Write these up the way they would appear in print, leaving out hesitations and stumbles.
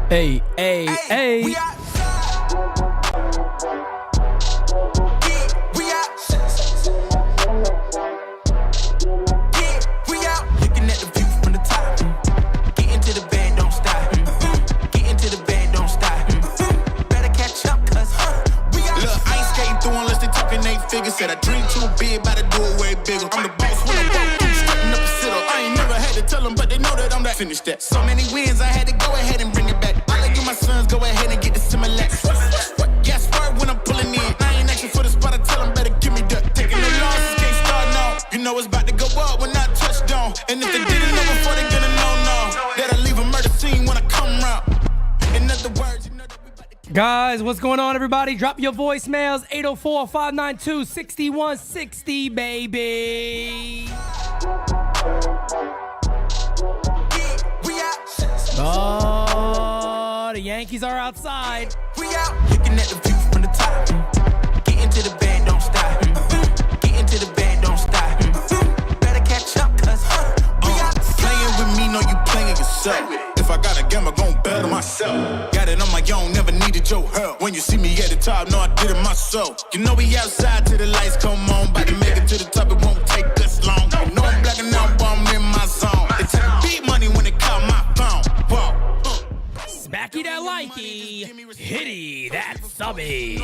Hey, hey, hey. We outside. Yeah, we out. Yeah, we out. Looking at the view from the top. Get into the bed, don't stop. Get into the bed, don't stop. Better catch up, cause we out. Look, I ain't skating through unless they talking 8 figures. Said I dream too big, about to do it way bigger. I'm the boss when I walk through, straighten up the sit-up. I ain't never had to tell them, but they know that I'm that. Finish that. So many wins, I had to go ahead and bring it back. My sons go ahead and get the Similac. Yes, word when I'm pulling in. I ain't asking for the spot, I tell them better give me that. Taking no losses, can't start now. You know it's about to go up when I touch down. And if they didn't know before, they gonna know now. That I leave a murder scene when I come round. In other words, you know that we about to... Guys, what's going on, everybody? Drop your voicemails, 804-592-6160, baby. Oh, the Yankees are outside. We out. Looking at the view from the top. Get into the bed, don't stop. Get into the bed, don't stop. Better catch up, cause we out. Playing with me, know you playing yourself. If I got a game, I'm gon' bet on myself. Got it on my own, never needed your help. When you see me at the top, know I did it myself. You know we outside till the lights come on. About to make it to the top, it won't take this long. You know I'm blacking out, but I'm in my zone. They take beat money when they call my phone. Whoa. Smacky that likey, hitty that subby. I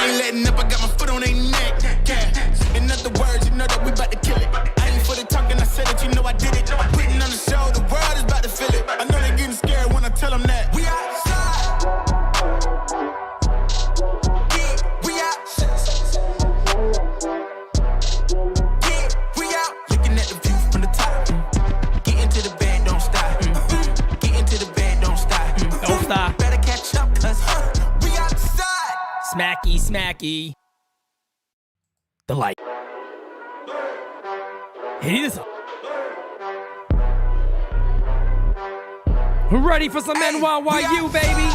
ain't letting up, I got my foot on their neck. Yeah. In other words, you know that we about to kill it. I ain't for the talking, I said it, you know I did it. I'm putting on the show, the world is about to feel it. I know they getting scared when I tell them that. We outside. Yeah, we out. Yeah, we out. Looking at the view from the top. Get into the bed, don't stop. Get into the bed, don't stop. Don't stop. Better catch up, cause we outside. Smacky, smacky. The light. Hitty this up. We're ready for some NYYU, baby.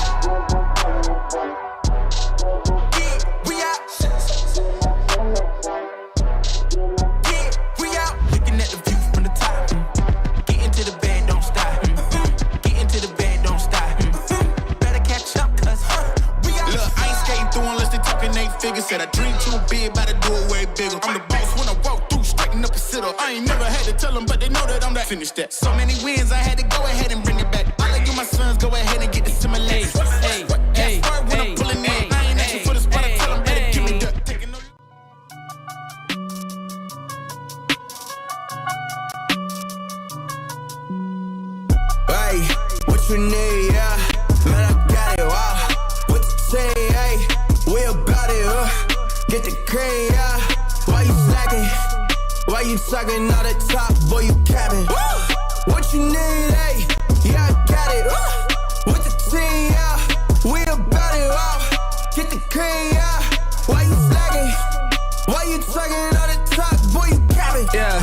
Said I dream too big, about to do it way bigger. I'm the boss when I walk through, straighten up the sit-up. I ain't never had to tell them, but they know that I'm that. Finish that. So many wins, I had to go ahead and bring it back. I let you my sons go ahead and get the Similac. Hey, hey, when I'm pulling in. I ain't asking for the spot, I tell them better give me that. Taking no... Hey, what you need, yeah? Man, I got it, wow. What you say, hey? We about it, get the cream, yeah. Why you slacking? Why you talking all the top, boy, you capping? What you need, hey? Yeah, I got it, with the team, yeah. We about it, wow. Get the cream, yeah. Why you slacking? Why you talking all the top, boy, you capping? Yeah,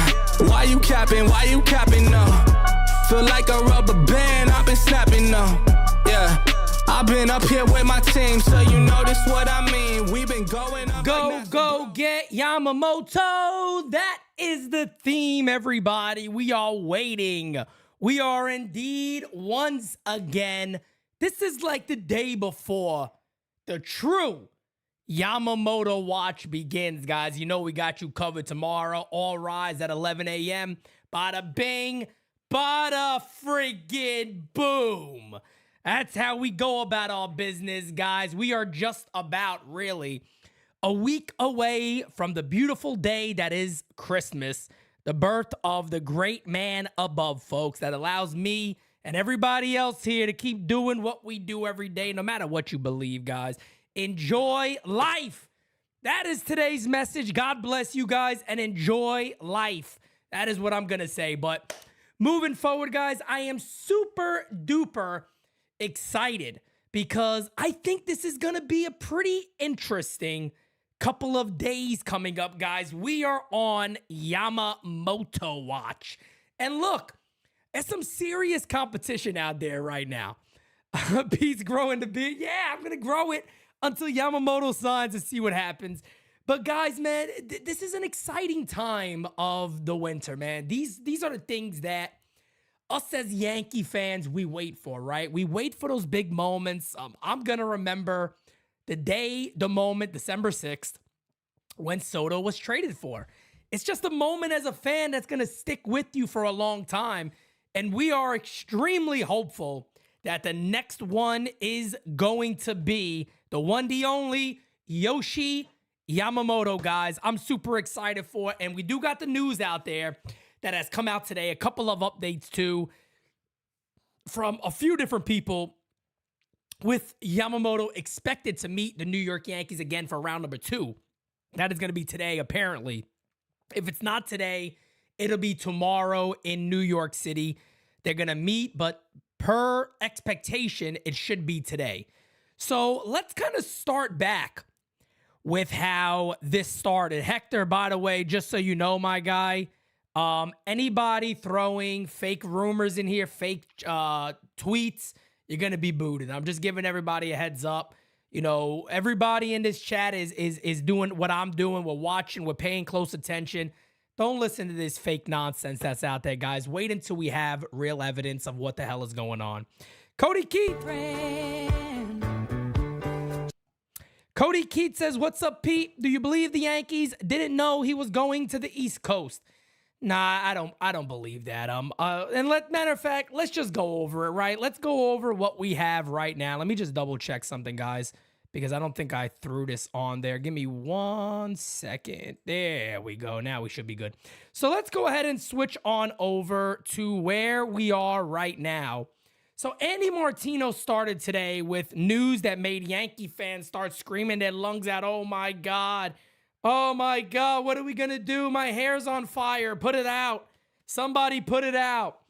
why you capping? Why you capping, no? Feel like a rubber band, I've been snapping, no. Yeah. I've been up here with my team, so you know this what I mean. We've been going up. Go get Yamamoto. That is the theme, everybody. We are waiting. We are indeed once again. This is like the day before the true Yamamoto watch begins, guys. You know we got you covered tomorrow. All rise at 11 a.m. Bada bing, bada friggin' boom. That's how we go about our business, guys. We are just about, really, a week away from the beautiful day that is Christmas, the birth of the great man above, folks, that allows me and everybody else here to keep doing what we do every day, no matter what you believe, guys. Enjoy life. That is today's message. God bless you guys and enjoy life. That is what I'm going to say. But moving forward, guys, I am super duper excited because I think this is going to be a pretty interesting couple of days coming up, guys. We are on Yamamoto watch. And look, there's some serious competition out there right now. Pete's growing the beard. Yeah, I'm going to grow it until Yamamoto signs and see what happens. But guys, man, this is an exciting time of the winter, man. These are the things that us as Yankee fans, we wait for, right? We wait for those big moments. I'm going to remember the moment, December 6th, when Soto was traded for. It's just a moment as a fan that's going to stick with you for a long time. And we are extremely hopeful that the next one is going to be the one, the only, Yoshi Yamamoto, guys. I'm super excited for it. And we do got the news out there that has come out today. A couple of updates, too, from a few different people, with Yamamoto expected to meet the New York Yankees again for round number 2. That is going to be today, apparently. If it's not today, it'll be tomorrow in New York City. They're going to meet, but per expectation, it should be today. So let's kind of start back with how this started. Hector, by the way, just so you know, my guy, anybody throwing fake rumors in here, fake tweets, you're going to be booted. I'm just giving everybody a heads up. You know, everybody in this chat is doing what I'm doing. We're watching. We're paying close attention. Don't listen to this fake nonsense that's out there, guys. Wait until we have real evidence of what the hell is going on. Cody Keith says, "What's up, Pete? Do you believe the Yankees didn't know he was going to the East Coast?" Nah, I don't believe that. Matter of fact, let's just go over it, right? Let's go over what we have right now. Let me just double check something, guys, because I don't think I threw this on there. Give me 1 second. There we go. Now we should be good. So let's go ahead and switch on over to where we are right now. So Andy Martino started today with news that made Yankee fans start screaming their lungs out. Oh my God. Oh my God, what are we going to do? My hair's on fire. Put it out. Somebody put it out.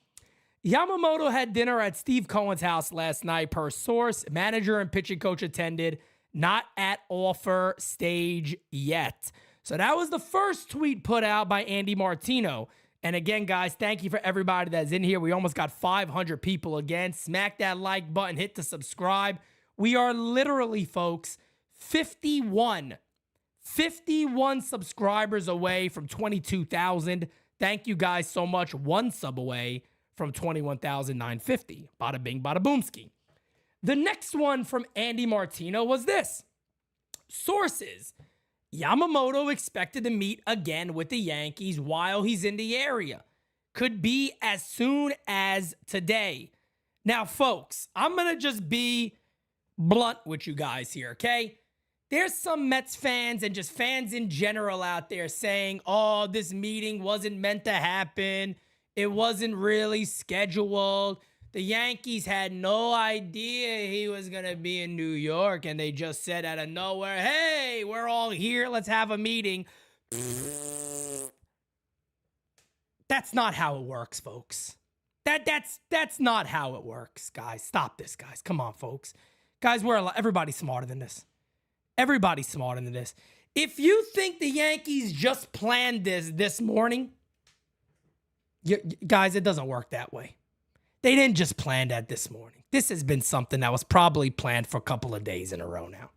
Yamamoto had dinner at Steve Cohen's house last night, per source. Manager and pitching coach attended. Not at offer stage yet. So that was the first tweet put out by Andy Martino. And again, guys, thank you for everybody that's in here. We almost got 500 people again. Smack that like button. Hit the subscribe. We are literally, folks, 51 subscribers away from 22,000. Thank you guys so much. 1 sub away from 21,950. Bada bing, bada boomski. The next one from Andy Martino was this. Sources: Yamamoto expected to meet again with the Yankees while he's in the area. Could be as soon as today. Now, folks, I'm going to just be blunt with you guys here, okay? There's some Mets fans and just fans in general out there saying, oh, this meeting wasn't meant to happen. It wasn't really scheduled. The Yankees had no idea he was going to be in New York, and they just said out of nowhere, hey, we're all here. Let's have a meeting. That's not how it works, folks. That's not how it works, guys. Stop this, guys. Come on, folks. Guys, everybody's smarter than this. Everybody's smarter than this. If you think the Yankees just planned this morning, guys, it doesn't work that way. They didn't just plan that this morning. This has been something that was probably planned for a couple of days in a row now.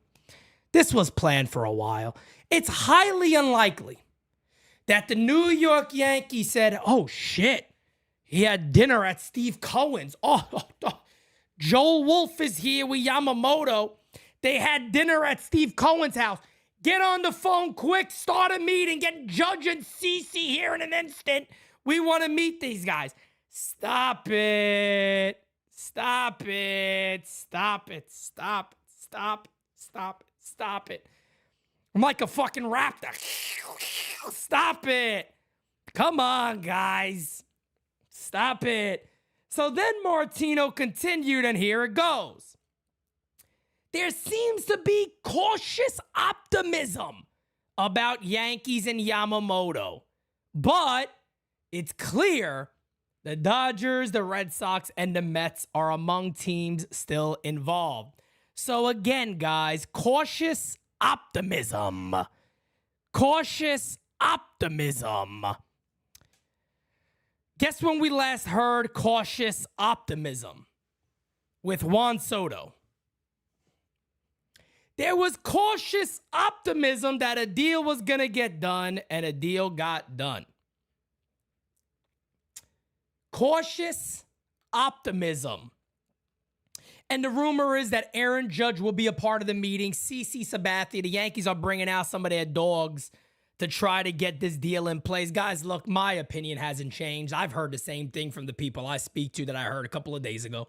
This was planned for a while. It's highly unlikely that the New York Yankees said, oh, shit, he had dinner at Steve Cohen's. Oh, Joel Wolf is here with Yamamoto. They had dinner at Steve Cohen's house. Get on the phone quick. Start a meeting. Get Judge and CC here in an instant. We want to meet these guys. Stop it. Stop it. Stop it. Stop it. Stop it. Stop it. Stop it. I'm like a fucking raptor. Stop it. Come on, guys. Stop it. So then Martino continued, and here it goes. There seems to be cautious optimism about Yankees and Yamamoto. But it's clear the Dodgers, the Red Sox, and the Mets are among teams still involved. So again, guys, cautious optimism. Cautious optimism. Guess when we last heard cautious optimism? With Juan Soto. There was cautious optimism that a deal was going to get done, and a deal got done. Cautious optimism. And the rumor is that Aaron Judge will be a part of the meeting. CC Sabathia, the Yankees are bringing out some of their dogs to try to get this deal in place. Guys, look, my opinion hasn't changed. I've heard the same thing from the people I speak to that I heard a couple of days ago.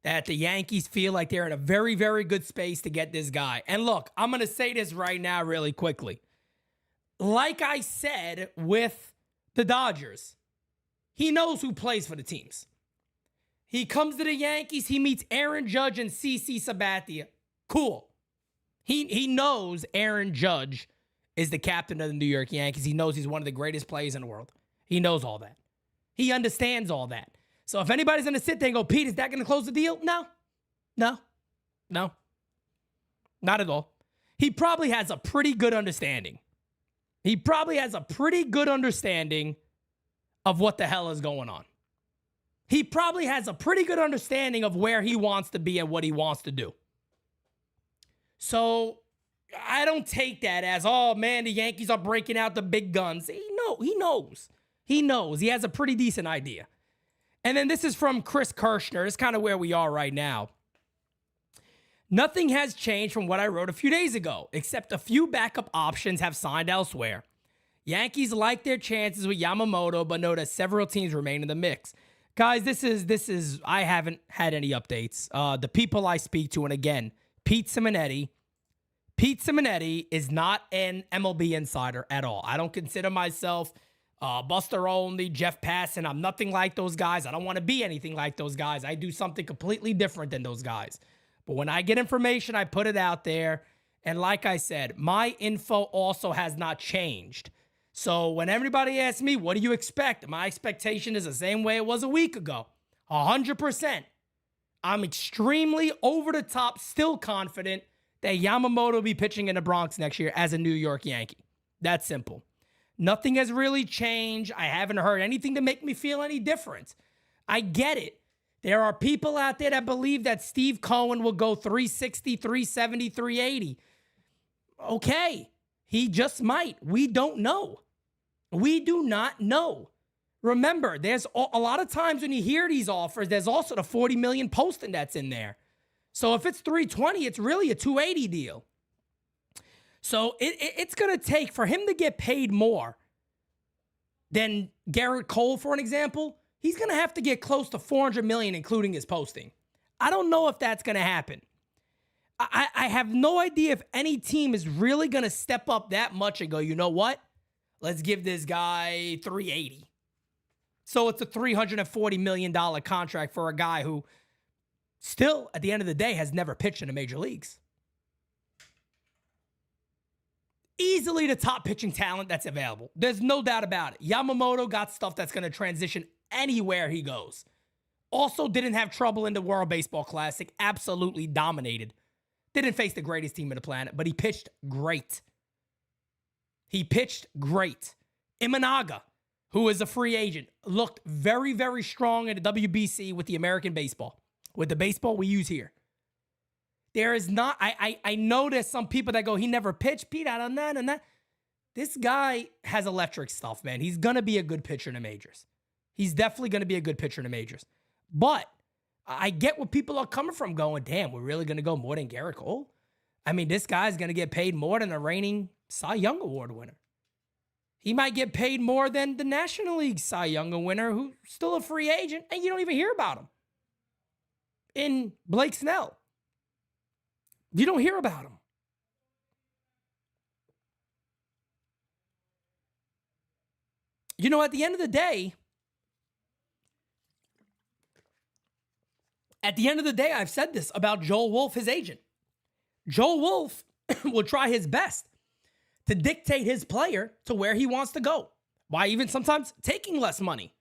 That the Yankees feel like they're in a very, very good space to get this guy. And look, I'm going to say this right now really quickly. Like I said with the Dodgers, he knows who plays for the teams. He comes to the Yankees, he meets Aaron Judge and CC Sabathia. Cool. He knows Aaron Judge is the captain of the New York Yankees. He knows he's one of the greatest players in the world. He knows all that. He understands all that. So if anybody's going to sit there and go, Pete, is that going to close the deal? No. Not at all. He probably has a pretty good understanding. Of what the hell is going on. He probably has a pretty good understanding of where he wants to be and what he wants to do. So I don't take that as, oh man, the Yankees are breaking out the big guns. He knows. He has a pretty decent idea. And then this is from Chris Kirshner. It's kind of where we are right now. Nothing has changed from what I wrote a few days ago, except a few backup options have signed elsewhere. Yankees like their chances with Yamamoto, but know that several teams remain in the mix. Guys, this is I haven't had any updates. The people I speak to, and again, Pete Simonetti is not an MLB insider at all. I don't consider myself Buster Olney, Jeff Passan. I'm nothing like those guys. I don't want to be anything like those guys. I do something completely different than those guys. But when I get information, I put it out there. And like I said, my info also has not changed. So when everybody asks me, what do you expect? My expectation is the same way it was a week ago. 100%. I'm extremely over the top, still confident that Yamamoto will be pitching in the Bronx next year as a New York Yankee. That's simple. Nothing has really changed. I haven't heard anything to make me feel any different. I get it. There are people out there that believe that Steve Cohen will go 360, 370, 380. Okay. He just might. We don't know. We do not know. Remember, there's a lot of times when you hear these offers, there's also the $40 million posting that's in there. So if it's 320, it's really a 280 deal. So it's going to take for him to get paid more than Garrett Cole, for an example. He's going to have to get close to $400 million, including his posting. I don't know if that's going to happen. I have no idea if any team is really going to step up that much and go, you know what? Let's give this guy 380. So it's a $340 million contract for a guy who still, at the end of the day, has never pitched in the major leagues. Easily the top pitching talent that's available. There's no doubt about it. Yamamoto got stuff that's going to transition anywhere he goes. Also didn't have trouble in the World Baseball Classic. Absolutely dominated. Didn't face the greatest team on the planet, but he pitched great. Imanaga, who is a free agent, looked very, very strong at the WBC with the American baseball, with the baseball we use here. There is not, I know there's some people that go, he never pitched, Pete, I don't know. This guy has electric stuff, man. He's going to be a good pitcher in the majors. He's definitely going to be a good pitcher in the majors. But I get where people are coming from going, damn, we're really going to go more than Garrett Cole? I mean, this guy's going to get paid more than the reigning Cy Young Award winner. He might get paid more than the National League Cy Young winner, who's still a free agent, and you don't even hear about him. In Blake Snell. You don't hear about him. You know, at the end of the day, I've said this about Joel Wolfe, his agent. Joel Wolfe will try his best to dictate his player to where he wants to go, by even sometimes taking less money.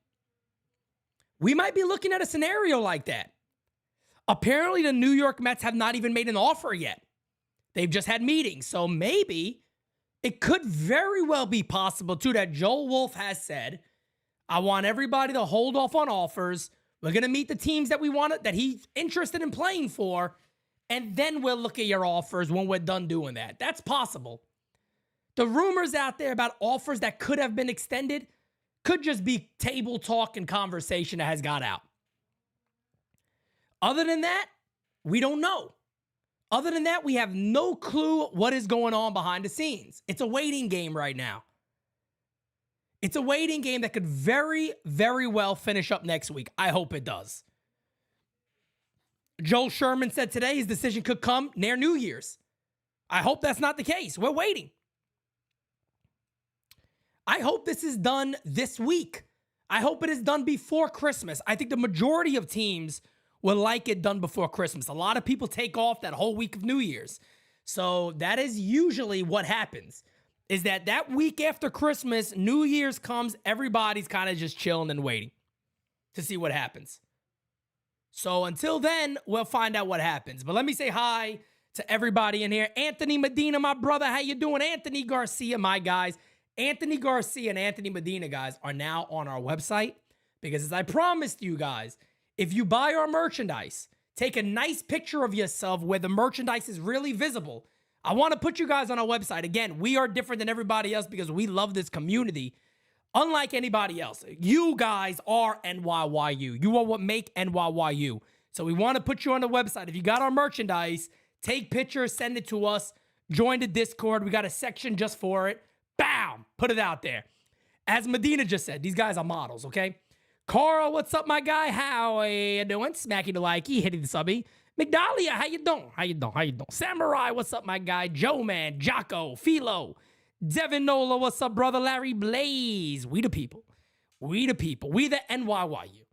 We might be looking at a scenario like that. Apparently, the New York Mets have not even made an offer yet. They've just had meetings. So maybe it could very well be possible, too, that Joel Wolfe has said, I want everybody to hold off on offers. We're going to meet the teams that we want, that he's interested in playing for, and then we'll look at your offers when we're done doing that. That's possible. The rumors out there about offers that could have been extended could just be table talk and conversation that has got out. Other than that, we don't know. Other than that, we have no clue what is going on behind the scenes. It's a waiting game right now. It's a waiting game that could very, very well finish up next week. I hope it does. Joel Sherman said today his decision could come near New Year's. I hope that's not the case. We're waiting. I hope this is done this week. I hope it is done before Christmas. I think the majority of teams would like it done before Christmas. A lot of people take off that whole week of New Year's. So that is usually what happens, is that week after Christmas, New Year's comes, everybody's kind of just chilling and waiting to see what happens. So until then, we'll find out what happens. But let me say hi to everybody in here. Anthony Medina, my brother, how you doing? Anthony Garcia, my guys. Anthony Garcia and Anthony Medina, guys, are now on our website because, as I promised you guys, if you buy our merchandise, take a nice picture of yourself where the merchandise is really visible. I want to put you guys on our website. Again, we are different than everybody else because we love this community. Unlike anybody else, you guys are NYYU. You are what make NYYU. So we want to put you on the website. If you got our merchandise, take pictures, send it to us, join the Discord. We got a section just for it. Bam! Put it out there. As Medina just said, these guys are models, okay? Carl, what's up, my guy? How are you doing? Smacky the likey, hitting the subby. Migdalia, how you doing? How you doing? How you doing? Samurai, what's up, my guy? Joe Man, Jocko, Philo, Devin Nola, what's up, brother? Larry Blaze. We the people. We the people. We the NYYU.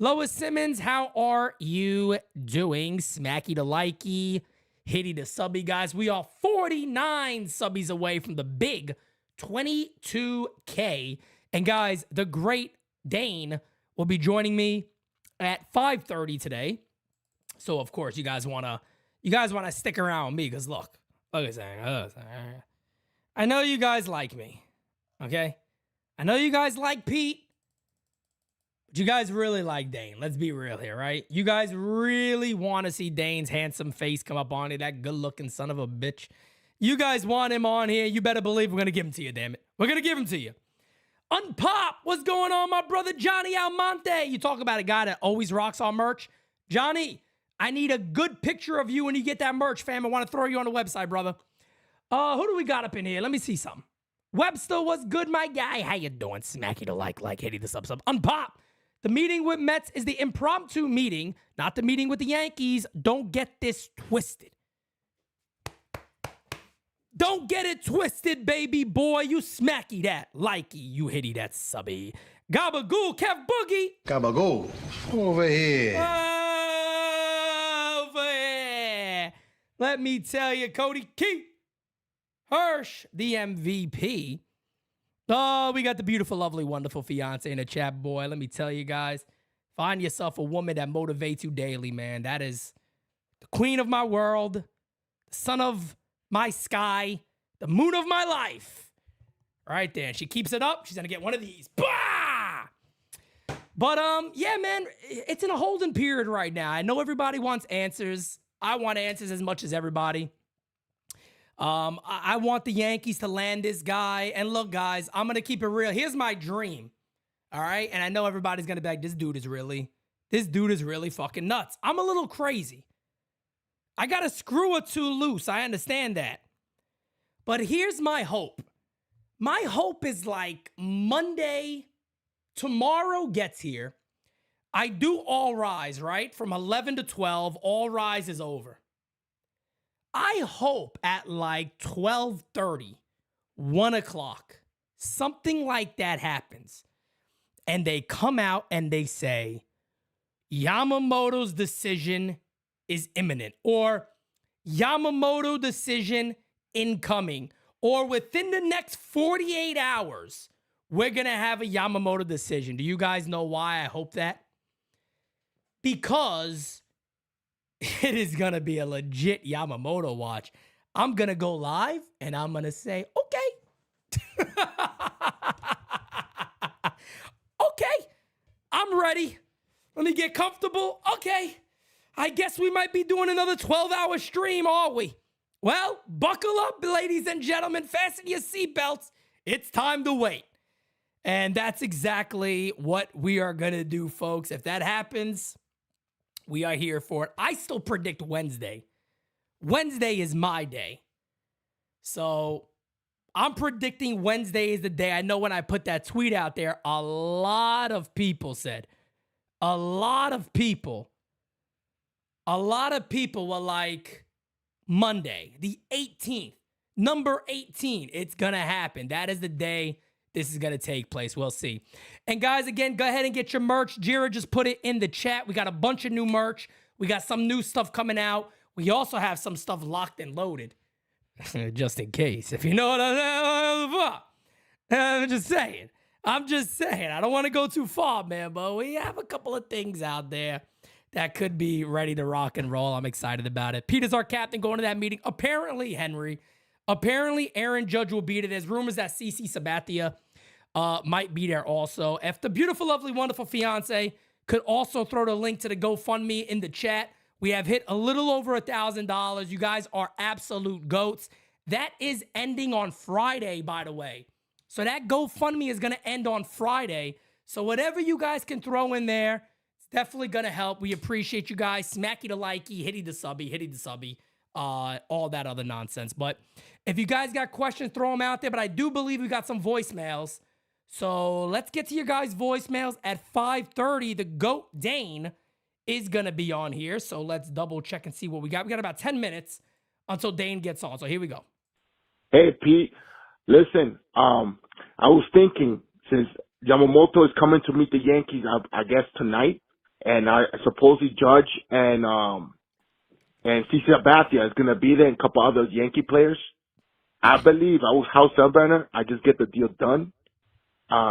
Lois Simmons, how are you doing? Smacky the likey, hitting the subby, guys. We are 49 subbies away from the big 22K. And guys, the great Dane will be joining me at 5:30 today. So of course you guys wanna stick around with me because look at that. I know you guys like me, okay? I know you guys like Pete, but you guys really like Dane. Let's be real here, right? You guys really want to see Dane's handsome face come up on it, that good-looking son of a bitch. You guys want him on here. You better believe we're going to give him to you, damn it. We're going to give him to you. Unpop, what's going on, my brother Johnny Almonte? You talk about a guy that always rocks our merch. Johnny, I need a good picture of you when you get that merch, fam. I want to throw you on the website, brother. Who do we got up in here? Let me see something. Webster, what's good, my guy? How you doing? Smacky the like, hitting the sub. Unpop. The meeting with Mets is the impromptu meeting, not the meeting with the Yankees. Don't get this twisted. Don't get it twisted, baby boy. You smacky that likey. You hitty that subby. Gabagoo, Kev Boogie. Gabagoo, over here. Over here. Let me tell you, Cody Keith. Hirsch, the MVP. Oh, we got the beautiful, lovely, wonderful fiance in the chat, boy. Let me tell you guys, find yourself a woman that motivates you daily, man. That is the queen of my world, the sun of my sky, the moon of my life. Right there. And she keeps it up. She's going to get one of these. Bah! But, yeah, man, it's in a holding period right now. I know everybody wants answers. I want answers as much as everybody. I want the Yankees to land this guy. And look, guys, I'm going to keep it real. Here's my dream. All right. And I know everybody's going to be like, this dude is really fucking nuts. I'm a little crazy. I got a screw or two loose. I understand that. But here's my hope. My hope is like Monday, tomorrow gets here. I do All Rise, right? From 11 to 12, All Rise is over. I hope at like 12:30, 1 o'clock, something like that happens. And they come out and they say, Yamamoto's decision is imminent, or Yamamoto decision incoming, or within the next 48 hours, we're going to have a Yamamoto decision. Do you guys know why I hope that? Because it is going to be a legit Yamamoto watch. I'm going to go live and I'm going to say, okay. Okay. I'm ready. Let me get comfortable. Okay. I guess we might be doing another 12-hour stream, are we? Well, buckle up, ladies and gentlemen. Fasten your seatbelts. It's time to wait. And that's exactly what we are going to do, folks. If that happens, we are here for it. I still predict Wednesday. Wednesday is my day. So I'm predicting Wednesday is the day. I know when I put that tweet out there, a lot of people were like, Monday, the 18th, number 18, it's going to happen. That is the day this is going to take place. We'll see. And guys, again, go ahead and get your merch. Jira just put it in the chat. We got a bunch of new merch. We got some new stuff coming out. We also have some stuff locked and loaded, just in case, if you know what I'm just saying. I don't want to go too far, man, but we have a couple of things out there that could be ready to rock and roll. I'm excited about it. Peter's our captain going to that meeting. Apparently, Aaron Judge will be there. There's rumors that CC Sabathia might be there also. If the beautiful, lovely, wonderful fiance could also throw the link to the GoFundMe in the chat. We have hit a little over $1,000. You guys are absolute goats. That is ending on Friday, by the way. So that GoFundMe is going to end on Friday. So whatever you guys can throw in there, definitely going to help. We appreciate you guys. Smacky the likey, hitty the subby, all that other nonsense. But if you guys got questions, throw them out there. But I do believe we got some voicemails. So let's get to your guys' voicemails at 5:30. The GOAT Dane is going to be on here. So let's double check and see what we got. We got about 10 minutes until Dane gets on. So here we go. Hey, Pete. Listen, I was thinking, since Yamamoto is coming to meet the Yankees, I guess tonight, and I supposedly Judge and CC Sabathia is gonna be there, and a couple other Yankee players. I believe I was House Selberner. I just get the deal done.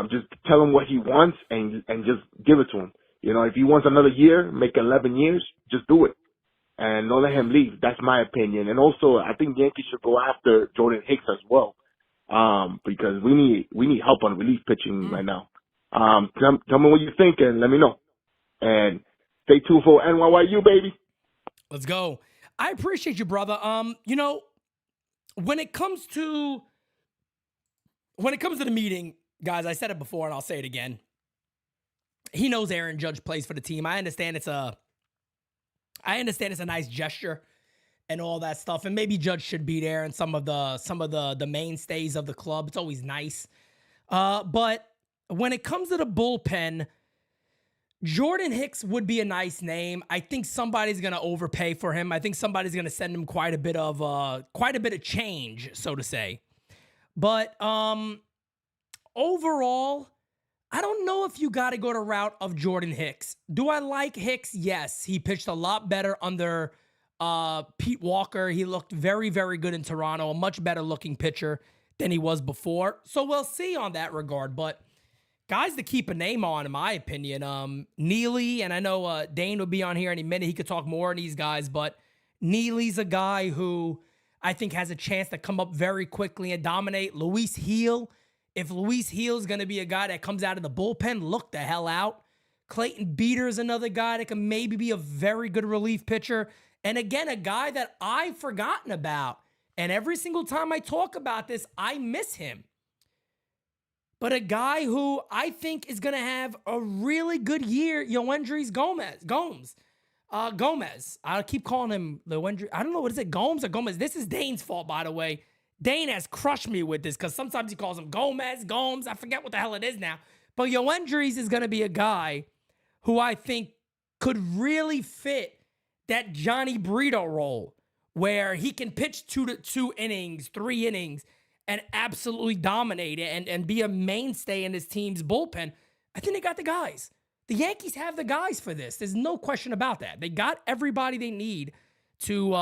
Just tell him what he wants and just give it to him. You know, if he wants another year, make 11 years, just do it, and don't let him leave. That's my opinion. And also, I think Yankees should go after Jordan Hicks as well, because we need help on relief pitching right now. Tell me what you think and let me know. And stay tuned for NYYU, baby. Let's go. I appreciate you, brother. You know, when it comes to the meeting, guys, I said it before and I'll say it again. He knows Aaron Judge plays for the team. I understand it's a nice gesture and all that stuff. And maybe Judge should be there and some of the mainstays of the club. It's always nice. But when it comes to the bullpen, Jordan Hicks would be a nice name. I think somebody's going to overpay for him. I think somebody's going to send him quite a bit of change, so to say. But overall, I don't know if you got to go the route of Jordan Hicks. Do I like Hicks? Yes. He pitched a lot better under Pete Walker. He looked very, very good in Toronto, a much better looking pitcher than he was before. So we'll see on that regard. But guys to keep a name on, in my opinion, Neely, and I know Dane will be on here any minute. He could talk more on these guys, but Neely's a guy who I think has a chance to come up very quickly and dominate. Luis Heel, if Luis Heel is going to be a guy that comes out of the bullpen, look the hell out. Clayton Beater is another guy that can maybe be a very good relief pitcher. And again, a guy that I've forgotten about. And every single time I talk about this, I miss him. But a guy who I think is going to have a really good year, Yoendrys Gomez. I keep calling him Yoendrys. I don't know, what is it, Gomes or Gomez? This is Dane's fault, by the way. Dane has crushed me with this because sometimes he calls him Gomes. I forget what the hell it is now. But Yoendrys is going to be a guy who I think could really fit that Johnny Brito role where he can pitch 2 innings, 3 innings, and absolutely dominate it and be a mainstay in his team's bullpen. I think they got the guys. The Yankees have the guys for this. There's no question about that. They got everybody they need to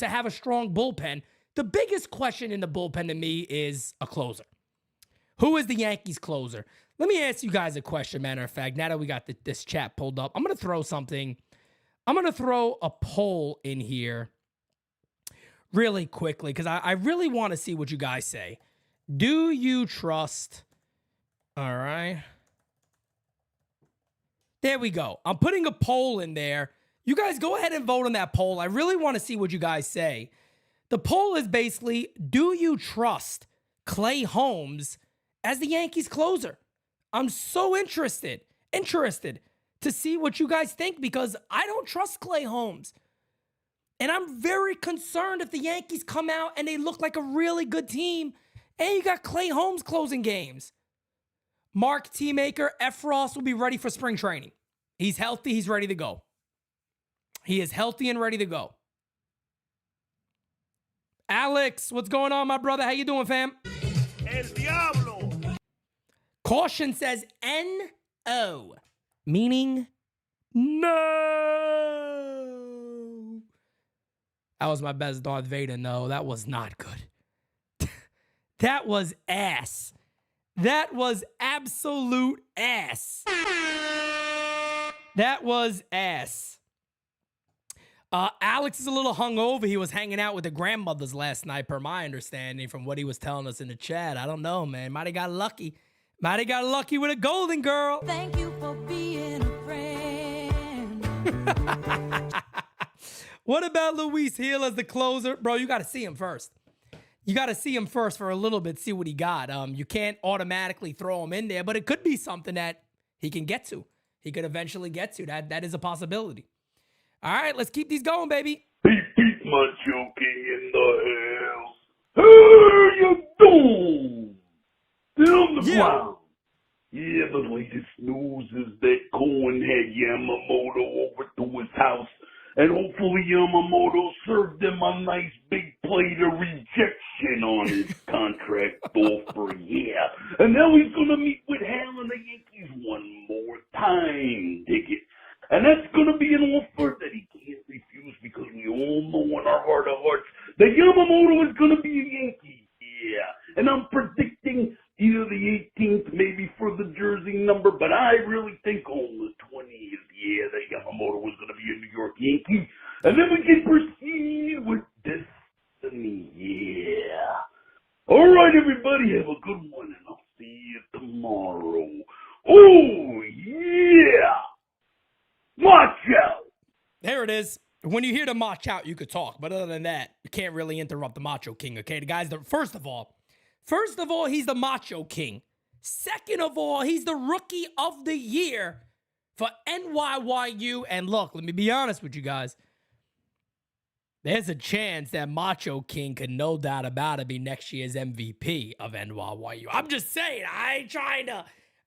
have a strong bullpen. The biggest question in the bullpen to me is a closer. Who is the Yankees closer? Let me ask you guys a question, matter of fact. Now that we got this chat pulled up, I'm going to throw something. I'm going to throw a poll in here really quickly because I really want to see what you guys say. Do you trust? All right. There we go. I'm putting a poll in there. You guys go ahead and vote on that poll. I really want to see what you guys say. The poll is basically, do you trust Clay Holmes as the Yankees closer? I'm so interested to see what you guys think because I don't trust Clay Holmes. And I'm very concerned if the Yankees come out and they look like a really good team and you got Clay Holmes closing games. Mark T-Maker, F. Ross will be ready for spring training. He's healthy. He's ready to go. He is healthy and ready to go. Alex, what's going on, my brother? How you doing, fam? El Diablo. Caution says N-O, meaning no. That was my best Darth Vader. No, that was not good. That was ass. That was absolute ass. That was ass. Alex is a little hungover. He was hanging out with the grandmothers last night, per my understanding, from what he was telling us in the chat. I don't know, man. Might have got lucky. Might have got lucky with a golden girl. Thank you for being a friend. What about Luis Hill as the closer? Bro, you got to see him first. You got to see him first for a little bit, see what he got. You can't automatically throw him in there, but it could be something that he can get to. He could eventually get to. That is a possibility. All right, let's keep these going, baby. Beat Macho King in the house. How you doing? On the ground. Yeah, the latest news is that Cohen had Yamamoto over to his house, and hopefully Yamamoto served him a nice big plate of rejection on his contract offer, yeah. And now he's going to meet with Hal and the Yankees one more time, dig it. And that's going to be an offer that he can't refuse because we all know in our heart of hearts that Yamamoto is going to be a Yankee, yeah. And I'm predicting either the 18th, maybe for the jersey number, but I really think on the 20th, yeah, that Yamamoto was going to be a New York Yankee. And then we can proceed with destiny, yeah. All right, everybody, have a good one, and I'll see you tomorrow. Oh, yeah! Watch out! There it is. When you hear the Mach out, you could talk. But other than that, you can't really interrupt the Macho King, okay? The guy's first of all, he's the Macho King. Second of all, he's the Rookie of the Year for NYYU. And look, let me be honest with you guys. There's a chance that Macho King could, no doubt about it, be next year's MVP of NYYU. I'm just saying, I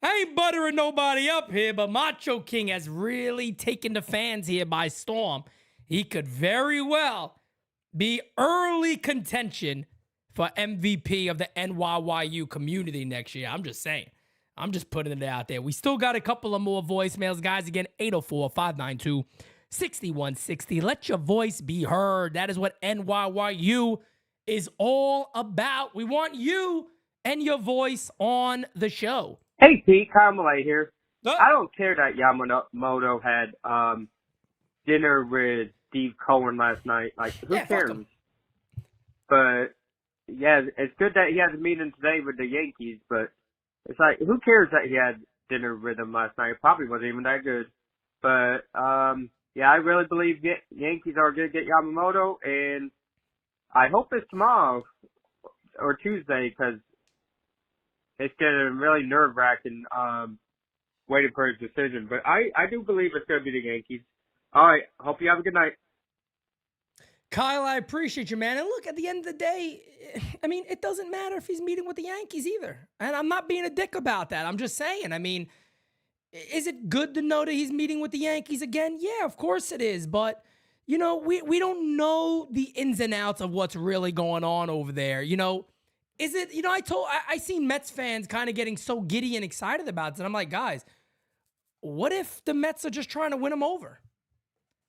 ain't buttering nobody up here, but Macho King has really taken the fans here by storm. He could very well be early contention for MVP of the NYYU community next year. I'm just saying. I'm just putting it out there. We still got a couple of more voicemails, guys. Again, 804-592-6160. Let your voice be heard. That is what NYYU is all about. We want you and your voice on the show. Hey, Pete, Carmelite here. I don't care that Yamamoto had dinner with Steve Cohen last night. Like, who cares? But, yeah, it's good that he has a meeting today with the Yankees, but it's like, who cares that he had dinner with him last night? It probably wasn't even that good. But, yeah, I really believe Yankees are going to get Yamamoto, and I hope it's tomorrow or Tuesday, because it's getting really nerve-wracking waiting for his decision. But I do believe it's going to be the Yankees. All right. Hope you have a good night. Kyle, I appreciate you, man. And look, at the end of the day, I mean, it doesn't matter if he's meeting with the Yankees either. And I'm not being a dick about that. I'm just saying, I mean, is it good to know that he's meeting with the Yankees again? Yeah, of course it is. But, you know, we don't know the ins and outs of what's really going on over there. You know, is it, you know, I seen Mets fans kind of getting so giddy and excited about it. And I'm like, guys, what if the Mets are just trying to win him over?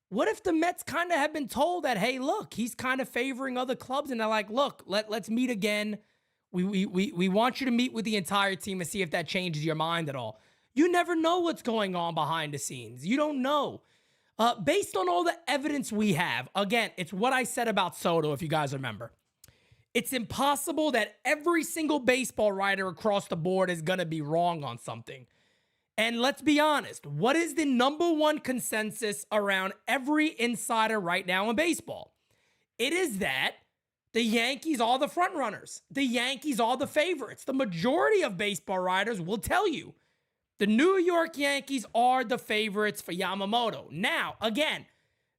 What if the Mets kind of have been told that, hey, look, he's kind of favoring other clubs, and they're like, look, let's meet again. We want you to meet with the entire team and see if that changes your mind at all. You never know what's going on behind the scenes. You don't know. Based on all the evidence we have, again, it's what I said about Soto, if you guys remember. It's impossible that every single baseball writer across the board is going to be wrong on something. And let's be honest, what is the number one consensus around every insider right now in baseball? It is that the Yankees are the front runners. The Yankees are the favorites. The majority of baseball writers will tell you the New York Yankees are the favorites for Yamamoto. Now, again,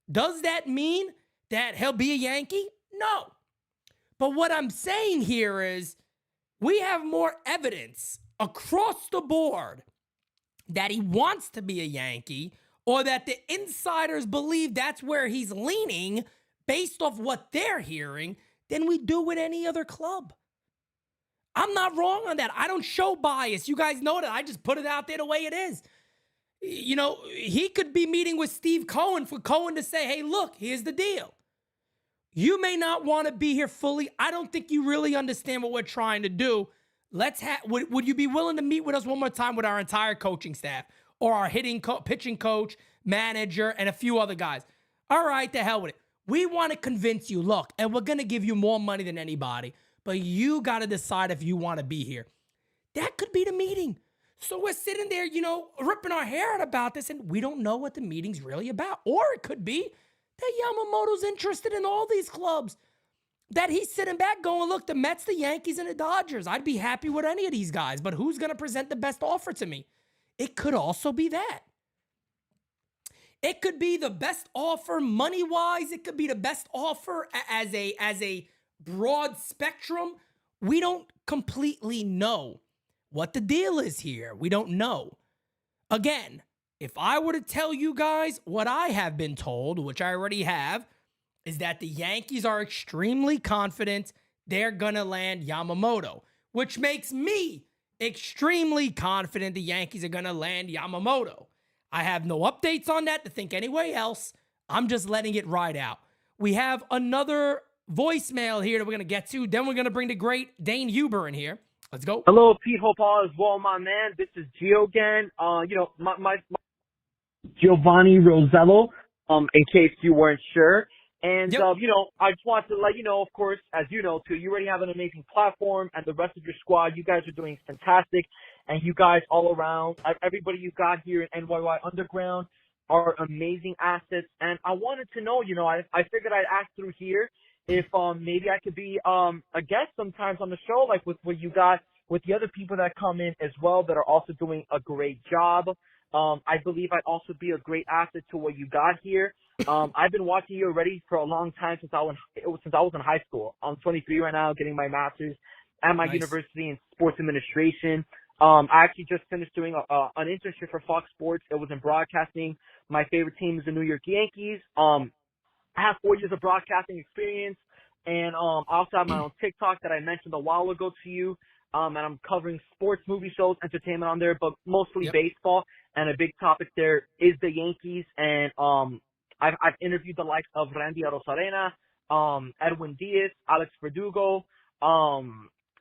does that mean that he'll be a Yankee? No. But what I'm saying here is we have more evidence across the board that he wants to be a Yankee, or that the insiders believe that's where he's leaning based off what they're hearing, than we do with any other club. I'm not wrong on that. I don't show bias. You guys know that. I just put it out there the way it is. You know, he could be meeting with Steve Cohen for Cohen to say, hey, look, here's the deal. You may not want to be here fully. I don't think you really understand what we're trying to do. Would you be willing to meet with us one more time with our entire coaching staff or our pitching coach, manager, and a few other guys? All right, the hell with it. We want to convince you, look, and we're going to give you more money than anybody, but you got to decide if you want to be here. That could be the meeting. So we're sitting there, ripping our hair out about this, and we don't know what the meeting's really about. Or it could be that Yamamoto's interested in all these clubs. That he's sitting back going, look, the Mets, the Yankees, and the Dodgers. I'd be happy with any of these guys, but who's going to present the best offer to me? It could also be that. It could be the best offer money-wise. It could be the best offer as a broad spectrum. We don't completely know what the deal is here. We don't know. Again, if I were to tell you guys what I have been told, which I already have, is that the Yankees are extremely confident they're going to land Yamamoto, which makes me extremely confident the Yankees are going to land Yamamoto. I have no updates on that to think anyway else. I'm just letting it ride out. We have another voicemail here that we're going to get to. Then we're going to bring the great Dane Huber in here. Let's go. Hello, Pete. Hope all is well, my man. This is Gio again. My Giovanni Rosello, in case you weren't sure. And, yep. I just want to let you know, of course, as you know, too, you already have an amazing platform, and the rest of your squad, you guys are doing fantastic. And you guys all around, everybody you got here in NYY Underground are amazing assets. And I wanted to know, I figured I'd ask through here if maybe I could be a guest sometimes on the show, like with what you got, with the other people that come in as well that are also doing a great job. I believe I'd also be a great asset to what you got here. I've been watching you already for a long time since I was in high school. I'm 23 right now, getting my master's at my university in sports administration. I actually just finished doing an internship for Fox Sports. It was in broadcasting. My favorite team is the New York Yankees. I have 4 years of broadcasting experience, and I also have my own TikTok that I mentioned a while ago to you. And I'm covering sports, movie shows, entertainment on there, but mostly baseball. And a big topic there is the Yankees. And I've interviewed the likes of Randy Arozarena, Edwin Diaz, Alex Verdugo,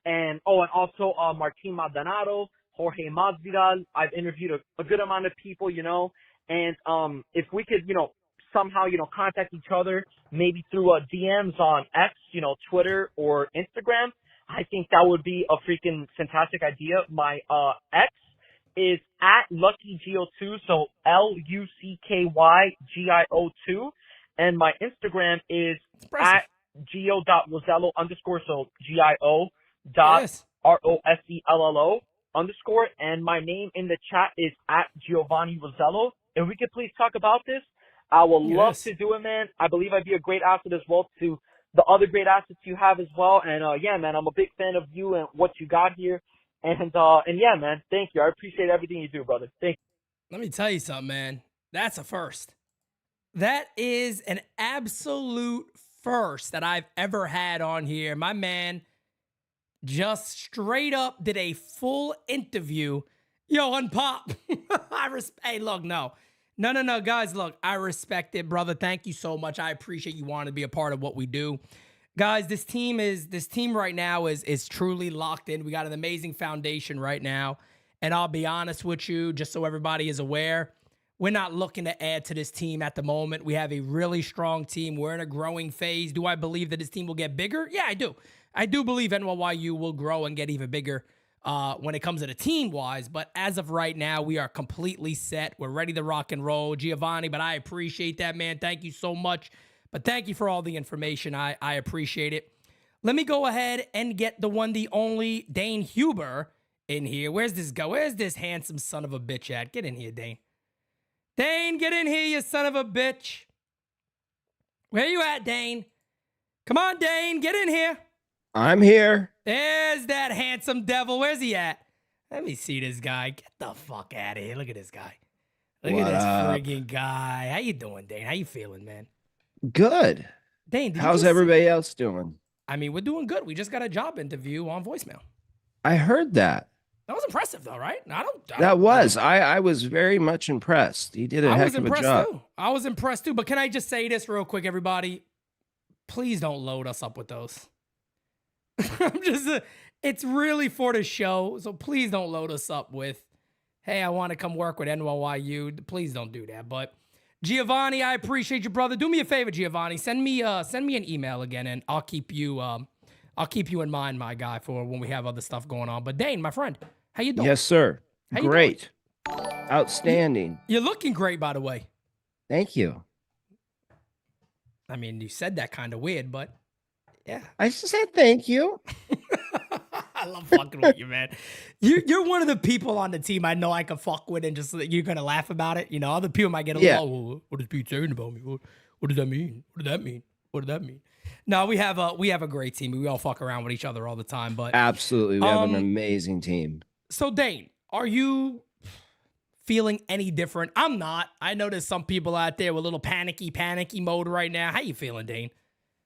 and also Martin Maldonado, Jorge Masvidal. I've interviewed a good amount of people, and if we could, somehow, contact each other, maybe through DMs on X, Twitter or Instagram, I think that would be a freaking fantastic idea. My X is at LuckyGio2, so LuckyGio2, and my Instagram is at Gio.Rosello _, so Gio.ROSELLO _, and my name in the chat is at Giovanni Rosello. If we could please talk about this, I would love to do it, man. I believe I'd be a great asset as well to the other great assets you have as well. And yeah, man, I'm a big fan of you and what you got here. And yeah, man, thank you. I appreciate everything you do, brother. Thank you. Let me tell you something, man. That's a first. That is an absolute first that I've ever had on here. My man just straight up did a full interview. Yo, on Pop. Hey, look, no, guys, look, I respect it, brother. Thank you so much. I appreciate you wanting to be a part of what we do. Guys, this team right now is truly locked in. We got an amazing foundation right now. And I'll be honest with you, just so everybody is aware, we're not looking to add to this team at the moment. We have a really strong team. We're in a growing phase. Do I believe that this team will get bigger? Yeah, I do. I do believe NYYU will grow and get even bigger. when it comes to the team-wise. But as of right now, we are completely set. We're ready to rock and roll. Giovanni, but I appreciate that, man. Thank you so much. But thank you for all the information. I appreciate it. Let me go ahead and get the one, the only Dane Huber in here. Where's this guy? Where's this handsome son of a bitch at? Get in here, Dane. Dane, get in here, you son of a bitch. Where you at, Dane? Come on, Dane, get in here. I'm here. There's that handsome devil. Where's he at? Let me see this guy. Get the fuck out of here. Look at this guy. Look at this friggin' guy. How you doing, Dane? How you feeling, man? Good. Dane, how's everybody else doing? I mean, we're doing good. We just got a job interview on voicemail. I heard that. That was impressive, though, right? I was very much impressed. He did a heck of a job. Too. I was impressed too. But can I just say this real quick, everybody? Please don't load us up with those. It's really for the show. So please don't load us up with, hey, I want to come work with NYYU. Please don't do that. But Giovanni, I appreciate you, brother. Do me a favor, Giovanni. Send me an email again, and I'll keep you in mind, my guy, for when we have other stuff going on. But Dane, my friend, how you doing? Yes, sir. How great. Outstanding. You're looking great, by the way. Thank you. I mean, you said that kind of weird, but yeah. I said thank you. I love fucking with you, man. You're one of the people on the team I know I can fuck with, and just you're gonna laugh about it. You know, other people might get a little, oh, what is Pete saying about me? What does that mean? What does that mean? What does that mean? No, we have a great team. We all fuck around with each other all the time. But absolutely, we have an amazing team. So Dane, are you feeling any different? I'm not. I know there's some people out there with a little panicky mode right now. How you feeling, Dane?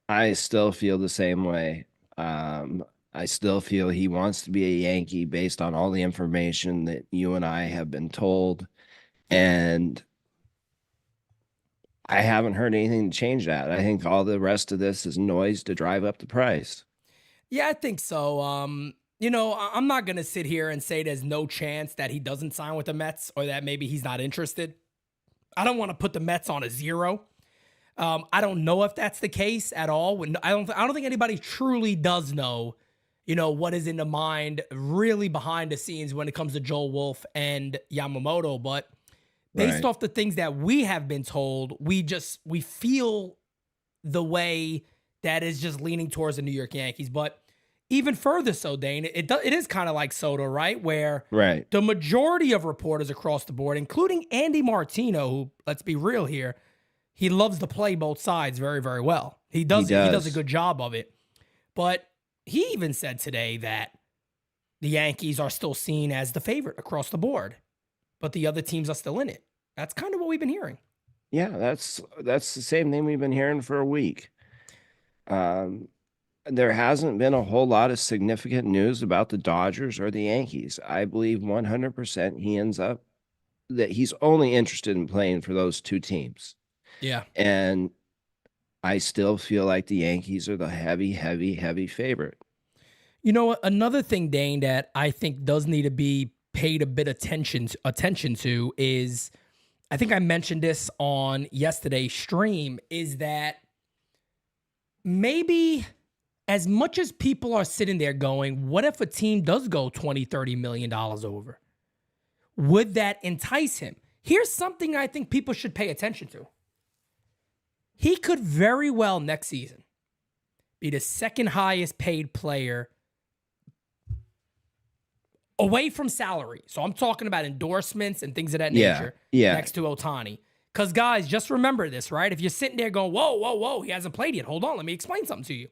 I still feel the same way. I still feel he wants to be a Yankee based on all the information that you and I have been told. And I haven't heard anything to change that. I think all the rest of this is noise to drive up the price. Yeah, I think so. You know, I'm not going to sit here and say there's no chance that he doesn't sign with the Mets or that maybe he's not interested. I don't want to put the Mets on a 0. I don't know if that's the case at all. I don't think anybody truly does know, you know, what is in the mind really behind the scenes when it comes to Joel Wolf and Yamamoto. But based off the things that we have been told, we feel the way that is just leaning towards the New York Yankees. But even further so, Dane, it is kind of like Soto, right? Where the majority of reporters across the board, including Andy Martino, who, let's be real here, he loves to play both sides very, very well. He does a good job of it. But he even said today that the Yankees are still seen as the favorite across the board, but the other teams are still in it. That's kind of what we've been hearing. Yeah, that's the same thing we've been hearing for a week. There hasn't been a whole lot of significant news about the Dodgers or the Yankees. I believe 100% he ends up that he's only interested in playing for those two teams. Yeah. And I still feel like the Yankees are the heavy favorite. You know what? Another thing, Dane, that I think does need to be paid a bit attention to is, I think I mentioned this on yesterday's stream, is that maybe as much as people are sitting there going, what if a team does go $20, $30 million over? Would that entice him? Here's something I think people should pay attention to. He could very well next season be the second highest paid player away from salary. So I'm talking about endorsements and things of that nature next to Ohtani. Because, guys, just remember this, right? If you're sitting there going, whoa, he hasn't played yet. Hold on, let me explain something to you.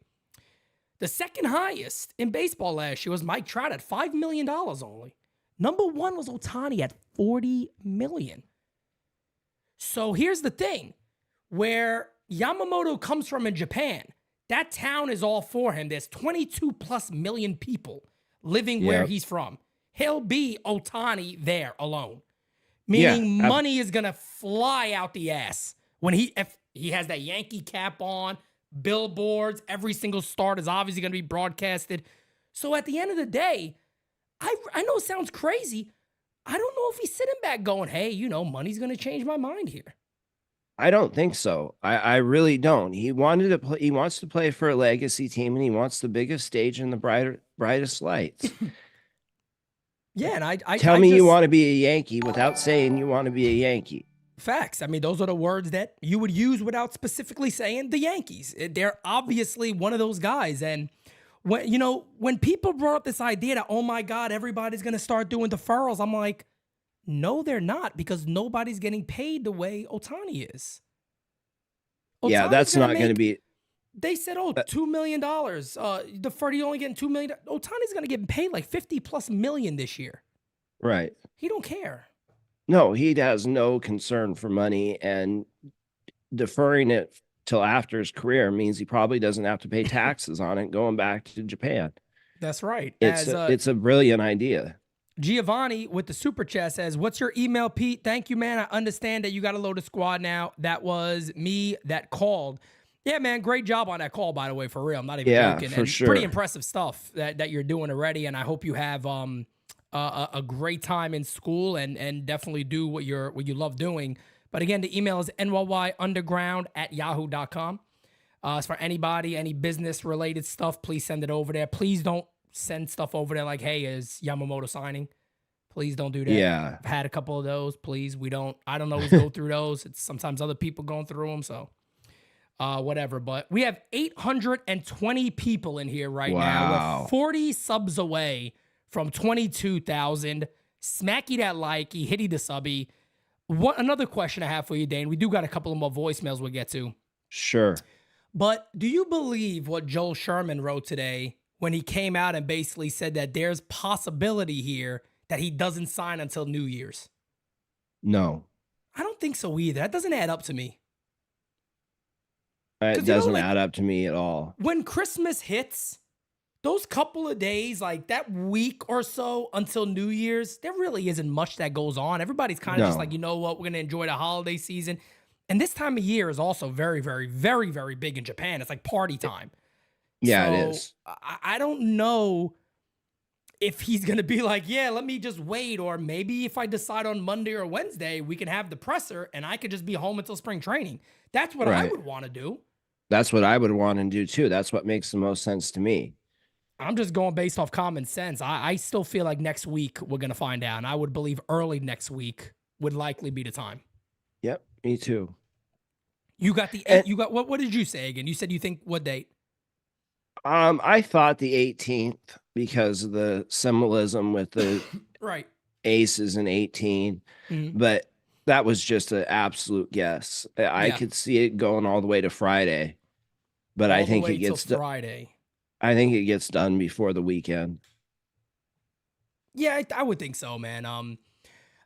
The second highest in baseball last year was Mike Trout at $5 million only. Number one was Ohtani at $40 million. So here's the thing. Where Yamamoto comes from in Japan, that town is all for him. There's 22+ million people living where he's from. He'll be Ohtani there alone. Meaning money is going to fly out the ass when if he has that Yankee cap on, billboards, every single start is obviously going to be broadcasted. So at the end of the day, I know it sounds crazy. I don't know if he's sitting back going, hey, you know, money's going to change my mind here. I don't think so. I really don't. He wants to play for a legacy team, and he wants the biggest stage and the brightest lights. Yeah, and I tell me you want to be a Yankee without saying you want to be a Yankee. Facts. I mean, those are the words that you would use without specifically saying the Yankees. They're obviously one of those guys. And when people brought up this idea that, oh my God, everybody's going to start doing deferrals, I'm like, no, they're not, because nobody's getting paid the way Ohtani is. Yeah, that's not going to be. They said, $2 million. Deferred, you only getting $2 million. Ohtani's going to get paid like $50+ million this year. Right. He don't care. No, he has no concern for money, and deferring it till after his career means he probably doesn't have to pay taxes on it going back to Japan. That's right. It's a brilliant idea. Giovanni with the super chat says, what's your email, Pete? Thank you, man. I understand that you got a loaded squad now. That was me that called. Yeah, man, great job on that call, by the way, for real. I'm not even joking. For sure. Pretty impressive stuff that you're doing already, and I hope you have a great time in school and definitely do what you love doing. But again, the email is nyunderground@yahoo.com. As for anybody, any business-related stuff, please send it over there. Please don't send stuff over there like, hey, is Yamamoto signing? Please don't do that. Yeah. I've had a couple of those. Please, I don't always go through those. It's sometimes other people going through them, so whatever. But we have 820 people in here right now. We're 40 subs away from 22,000. Smacky that likey, hitty the subby. Another question I have for you, Dane. We do got a couple of more voicemails we'll get to. Sure. But do you believe what Joel Sherman wrote today when he came out and basically said that there's possibility here that he doesn't sign until New Year's? No. I don't think so either. That doesn't add up to me. It doesn't add up to me at all. When Christmas hits, those couple of days, like that week or so until New Year's, there really isn't much that goes on. Everybody's kind of just like, you know what, we're going to enjoy the holiday season. And this time of year is also very, very, very, very big in Japan. It's like party time. Yeah, so it is. I don't know if he's going to be like, yeah, let me just wait. Or maybe if I decide on Monday or Wednesday, we can have the presser and I could just be home until spring training. That's what I would want to do. That's what I would want to do too. That's what makes the most sense to me. I'm just going based off common sense. I still feel like next week we're going to find out. And I would believe early next week would likely be the time. Yep, me too. You got what did you say again? You said you think what date? I thought the 18th because of the symbolism with the right aces and 18, but that was just an absolute guess. I could see it going all the way to Friday, but I think it gets Friday. I think it gets done before the weekend. Yeah, I would think so, man.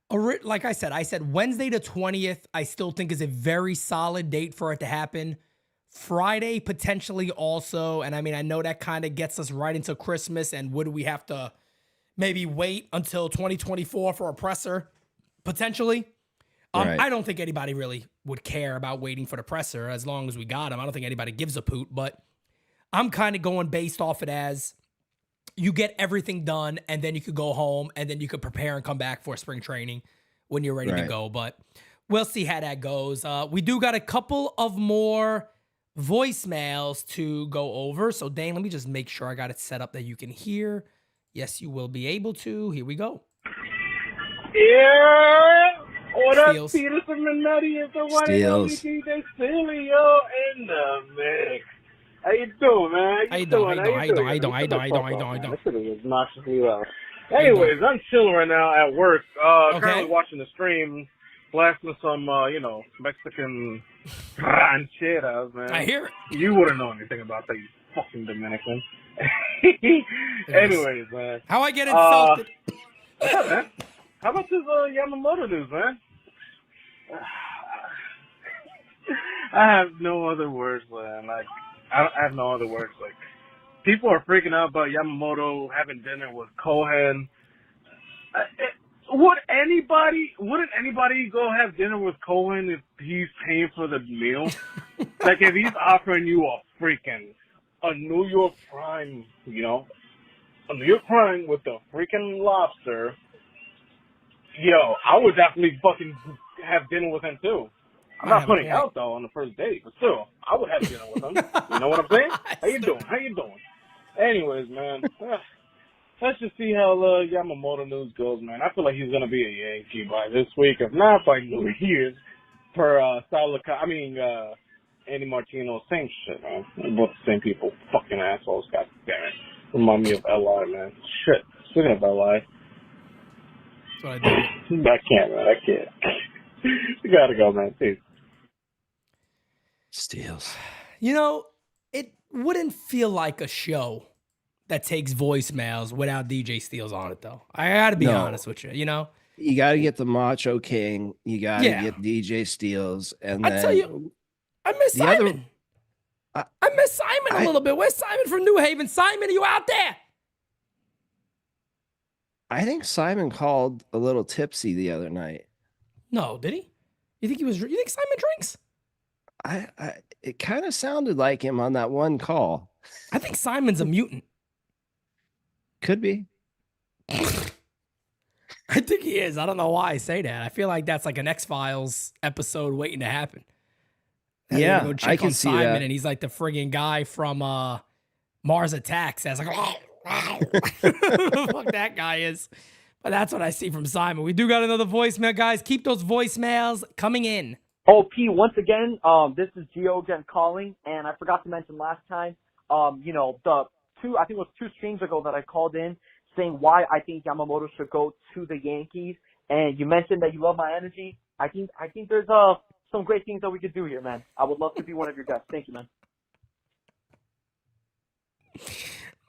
Like I said Wednesday the 20th, I still think is a very solid date for it to happen. Friday, potentially also. And I mean, I know that kind of gets us right into Christmas. And would we have to maybe wait until 2024 for a presser? Potentially. Right. I don't think anybody really would care about waiting for the presser as long as we got him. I don't think anybody gives a poot, but I'm kind of going based off it as you get everything done and then you could go home and then you could prepare and come back for spring training when you're ready to go. But we'll see how that goes. We do got a couple of more voicemails to go over. So Dane, let me just make sure I got it set up that you can hear. Yes, you will be able to. Here we go. Yeah. What up, Steals. Peterson and Nutty? It's the one and only DJ Celio in the mix. How you doing, man? How you doing? This shit is obnoxiously loud. Anyways, I'm chilling right now at work. Currently watching the stream, blasting some, Mexican rancheras, man. I hear it. You wouldn't know anything about that, you fucking Dominican. Anyways, man. How I get insulted? What's up, man? How about this Yamamoto news, man? I have no other words, man. Like, I have no other words. Like, people are freaking out about Yamamoto having dinner with Cohen. Wouldn't anybody go have dinner with Cohen if he's paying for the meal? Like, if he's offering you a New York prime, a New York prime with a freaking lobster, I would definitely fucking have dinner with him too. I'm not putting out though on the first date, but still, I would have dinner with him. You know what I'm saying? How you doing? Anyways, man, let's just see how Yamamoto news goes, man. I feel like he's gonna be a Yankee by this week, if not by New Year's. Per Andy Martino, same shit, man. We're both the same people, fucking assholes. God damn it. Remind me of LI, man. Shit. Speaking of LI. That's what I do. I can't, man. I can't. You gotta go, man. Peace. Steals. You know, it wouldn't feel like a show that takes voicemails without DJ Steals on it, though. I gotta be honest with you, you know? You gotta get the Macho King. You gotta get DJ Steals. And I tell you, I miss Simon. I miss Simon a little bit. Where's Simon from New Haven? Simon, are you out there? I think Simon called a little tipsy the other night. No, did he? You think Simon drinks? It kind of sounded like him on that one call. I think Simon's a mutant. Could be. I think he is. I don't know why I say that. I feel like that's like an X-Files episode waiting to happen. Yeah, go check I can on see Simon, that. and he's like the friggin' guy from Mars Attacks. That's like, who the fuck that guy is. But that's what I see from Simon. We do got another voicemail, guys. Keep those voicemails coming in. Oh, P, once again, this is Gio again calling, and I forgot to mention last time, I think it was 2 streams ago that I called in saying why I think Yamamoto should go to the Yankees, and you mentioned that you love my energy. I think there's some great things that we could do here, man. I would love to be one of your guests. Thank you, man.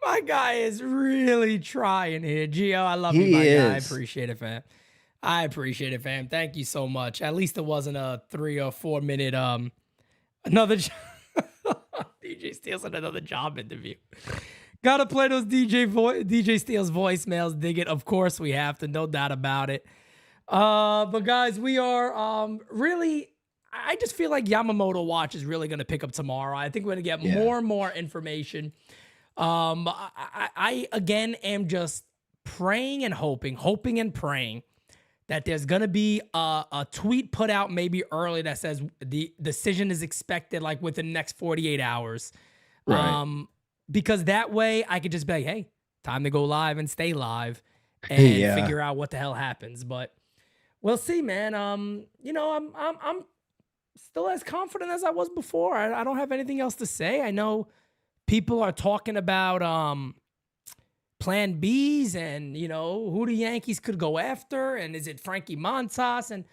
My guy is really trying here. Gio, I love you, my guy. I appreciate it, fam. I appreciate it, fam. Thank you so much. At least it wasn't a 3 or 4 minute another DJ Steals in another job interview. Gotta play those DJ Steals voicemails. Dig it. Of course we have to, no doubt about it. But guys, we are really, I just feel like Yamamoto watch is really gonna pick up tomorrow. I think we're gonna get more and more information. I again am just praying and hoping and praying that there's going to be a tweet put out maybe early that says the decision is expected like within the next 48 hours. Right. Because that way I could just be like, hey, time to go live and stay live and figure out what the hell happens. But we'll see, man. I'm still as confident as I was before. I don't have anything else to say. I know people are talking about plan Bs and, who the Yankees could go after. And is it Frankie Montas? And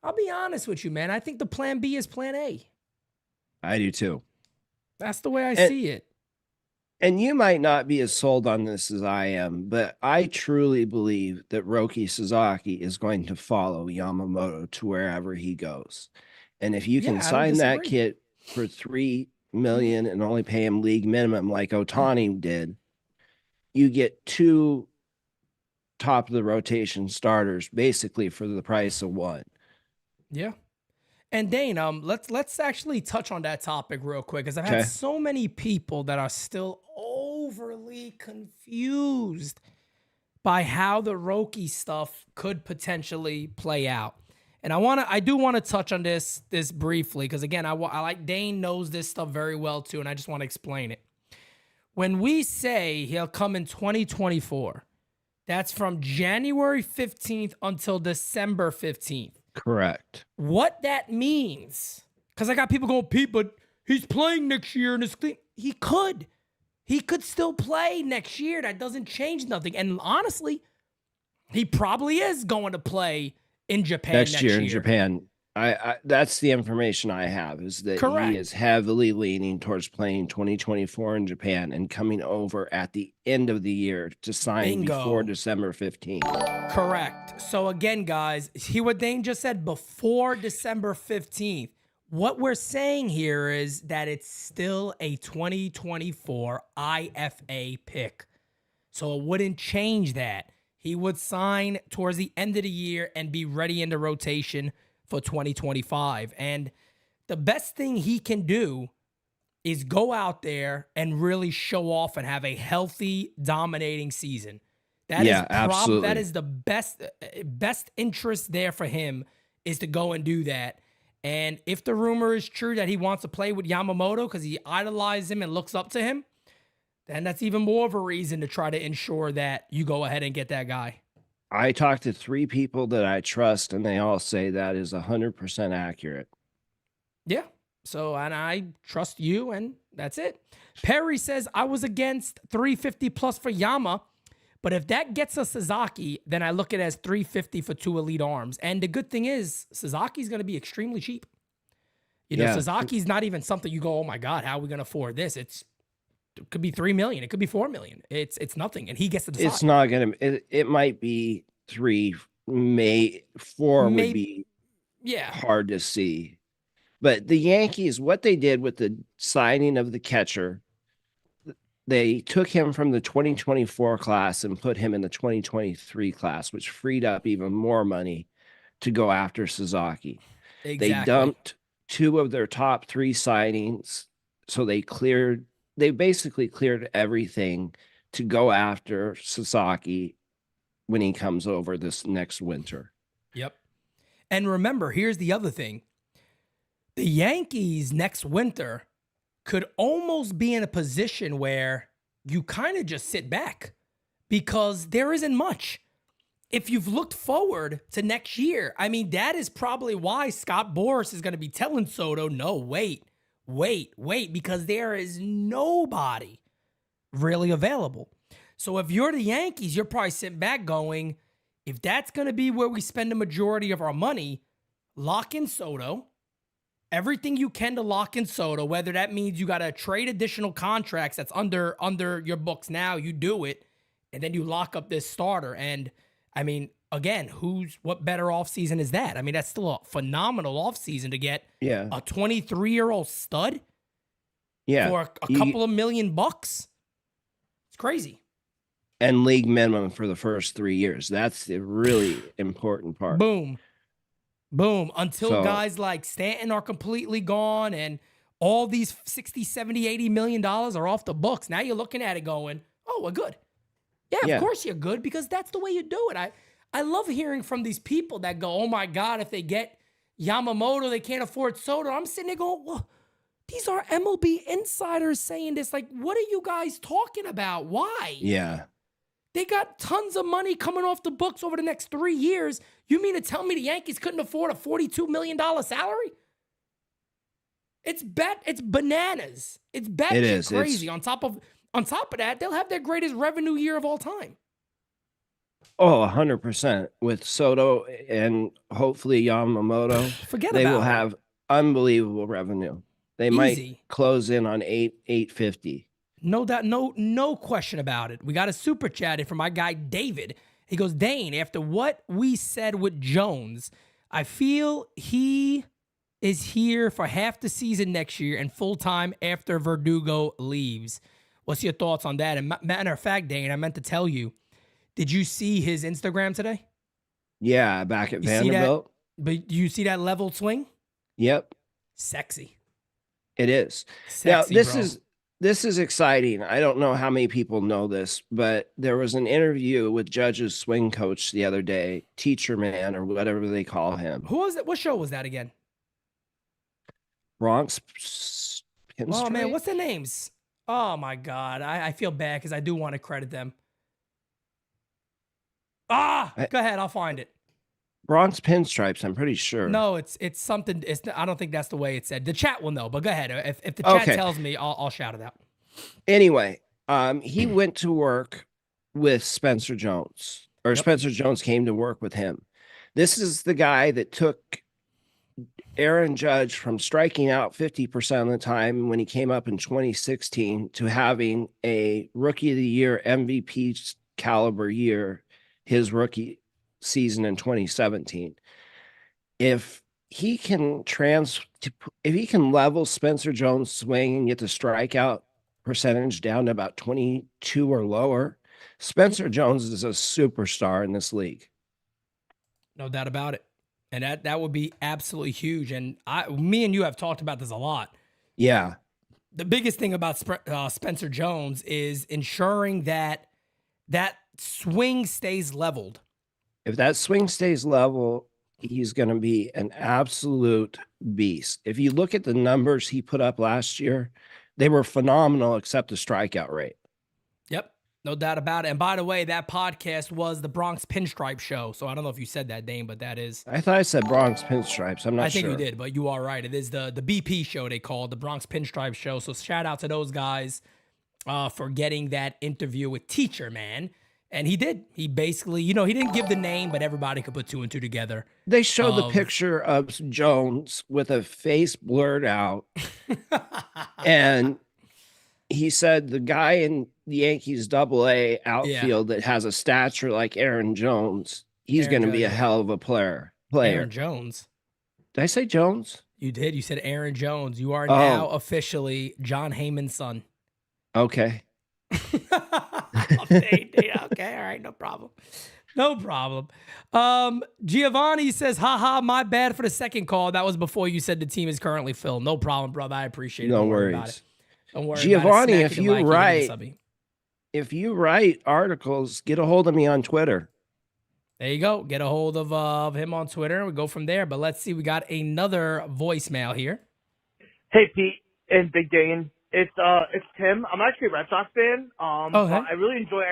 I'll be honest with you, man. I think the plan B is plan A. I do too. That's the way I see it. And you might not be as sold on this as I am, but I truly believe that Roki Sasaki is going to follow Yamamoto to wherever he goes. And if you can sign that kid for $3 million and only pay him league minimum like Ohtani did, you get 2 top of the rotation starters basically for the price of 1. Yeah. And Dane, let's actually touch on that topic real quick, because I've had so many people that are still overly confused by how the Roki stuff could potentially play out. And I do want to touch on this briefly, because again, I like Dane knows this stuff very well too, and I just want to explain it. When we say he'll come in 2024, that's from January 15th until December 15th. Correct. What that means, because I got people going, Pete, but he's playing next year in his he could still play next year. That doesn't change nothing. And honestly, he probably is going to play in Japan next year. In Japan. I that's the information I have, is that he is heavily leaning towards playing 2024 in Japan and coming over at the end of the year to sign before December 15th. Correct. So again, guys, hear what Dane just said, before December 15th. What we're saying here is that it's still a 2024 IFA pick. So it wouldn't change that. He would sign towards the end of the year and be ready in the rotation for 2025. And the best thing he can do is go out there and really show off and have a healthy, dominating season. Absolutely. That is the best interest there for him, is to go and do that. And if the rumor is true that he wants to play with Yamamoto because he idolizes him and looks up to him, then that's even more of a reason to try to ensure that you go ahead and get that guy. I talked to 3 people that I trust, and they all say that is 100% accurate. Yeah. So, and I trust you, and that's it. Perry says, I was against 350 plus for Yama, but if that gets us Sasaki, then I look at it as 350 for 2 elite arms. And the good thing is, Sasaki's going to be extremely cheap. You know, Sasaki's not even something you go, oh my God, how are we going to afford this? It could be $3 million. It could be $4 million. It's nothing. And he gets to decide. It's not going to, it might be 3, 4 would be hard to see. But the Yankees, what they did with the signing of the catcher, they took him from the 2024 class and put him in the 2023 class, which freed up even more money to go after Sasaki. Exactly. They dumped 2 of their top 3 signings. So they basically cleared everything to go after Sasaki when he comes over this next winter. Yep. And remember, here's the other thing. The Yankees next winter could almost be in a position where you kind of just sit back because there isn't much. If you've looked forward to next year, I mean, that is probably why Scott Boras is going to be telling Soto, no, wait, because there is nobody really available. So if you're the Yankees, you're probably sitting back going, if that's going to be where we spend the majority of our money, lock in Soto. Everything you can to lock in Soto, whether that means you got to trade additional contracts that's under your books now, you do it, and then you lock up this starter. And, I mean, again, what better offseason is that? I mean, that's still a phenomenal offseason to get a 23-year-old stud for a couple of $1 million. It's crazy. And league minimum for the first 3 years. That's the really important part. Boom. Until guys like Stanton are completely gone and all these $60, $70, $80 million are off the books. Now you're looking at it going, oh, we're good. Yeah, of course you're good because that's the way you do it. I love hearing from these people that go, oh my God, if they get Yamamoto, they can't afford Soto. I'm sitting there going, well, these are MLB insiders saying this. Like, what are you guys talking about? Why? Yeah. They got tons of money coming off the books over the next 3 years. You mean to tell me the Yankees couldn't afford a $42 million salary? It's bananas. It's batshit crazy. On top of that, they'll have their greatest revenue year of all time. Oh, 100% with Soto and hopefully Yamamoto. They will have unbelievable revenue. They might close in on 850. No doubt, no question about it. We got a super chat from my guy David. He goes, Dane, after what we said with Jones, I feel he is here for half the season next year and full-time after Verdugo leaves. What's your thoughts on that? And matter of fact, Dane, I meant to tell you, did you see his Instagram today? Yeah, back at Vanderbilt. But you see that level swing? Yep. Sexy. It is. Sexy, now, bro. This is exciting. I don't know how many people know this, but there was an interview with Judge's swing coach the other day, Teacher Man or whatever they call him. Who was it? What show was that again? Bronx Pinstripe? Oh, man, what's their names? Oh, my God. I feel bad because I do want to credit them. Go ahead. I'll find it. Bronx Pinstripes, I'm pretty sure. No, it's something. I don't think that's the way it said. The chat will know, but go ahead. If the chat tells me, I'll shout it out. Anyway, he went to work with Spencer Jones, or Spencer Jones came to work with him. This is the guy that took Aaron Judge from striking out 50% of the time when he came up in 2016 to having a Rookie of the Year MVP caliber year, his rookie season in 2017. If he can level Spencer Jones' swing and get the strikeout percentage down to about 22 or lower, Spencer Jones is a superstar in this league. No doubt about it. And that would be absolutely huge. And me and you have talked about this a lot. Yeah. The biggest thing about Spencer Jones is ensuring that swing stays leveled. If that swing stays level, he's going to be an absolute beast. If you look at the numbers he put up last year, they were phenomenal except the strikeout rate. Yep. No doubt about it. And by the way, that podcast was the Bronx Pinstripe Show. So I don't know if you said that, Dane, but that is. I thought I said Bronx Pinstripes. I'm not I sure. think you did, but you are right. It is the BP show they call it, the Bronx Pinstripe Show. So shout out to those guys for getting that interview with Teacher Man. And he did. He basically, he didn't give the name, but everybody could put two and two together. They showed the picture of Jones with a face blurred out. And he said the guy in the Yankees AA outfield that has a stature like Aaron Jones, he's going to be a hell of a player. Aaron Jones. Did I say Jones? You did. You said Aaron Jones. You are now officially John Heyman's son. Okay. Okay, all right, no problem. No problem. Giovanni says, haha, my bad for the second call. That was before you said the team is currently filled. No problem, brother. I appreciate it. No Don't worry worries. about it. Don't worry Giovanni, about it. if you write articles, get a hold of me on Twitter. There you go. Get a hold of him on Twitter, and we go from there. But let's see. We got another voicemail here. Hey, Pete and Big Dane. It's Tim. I'm actually a Red Sox fan. I really enjoy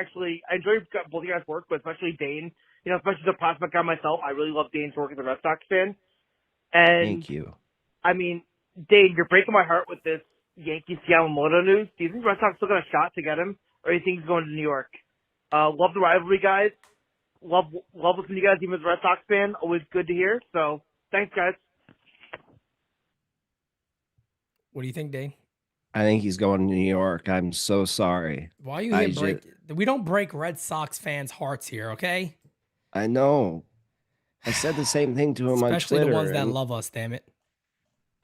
both of you guys' work, but especially Dane. Especially the prospect guy myself. I really love Dane's work as a Red Sox fan. And thank you. I mean, Dane, you're breaking my heart with this Yankees Yamamoto news. Do you think the Red Sox still got a shot to get him, or do you think he's going to New York? Love the rivalry, guys. Love listening to you guys, even as a Red Sox fan. Always good to hear. So, thanks, guys. What do you think, Dane? I think he's going to New York. I'm so sorry. Why are you here? We don't break Red Sox fans' hearts here, okay? I know. I said the same thing to him on Twitter. Especially the ones that love us, damn it.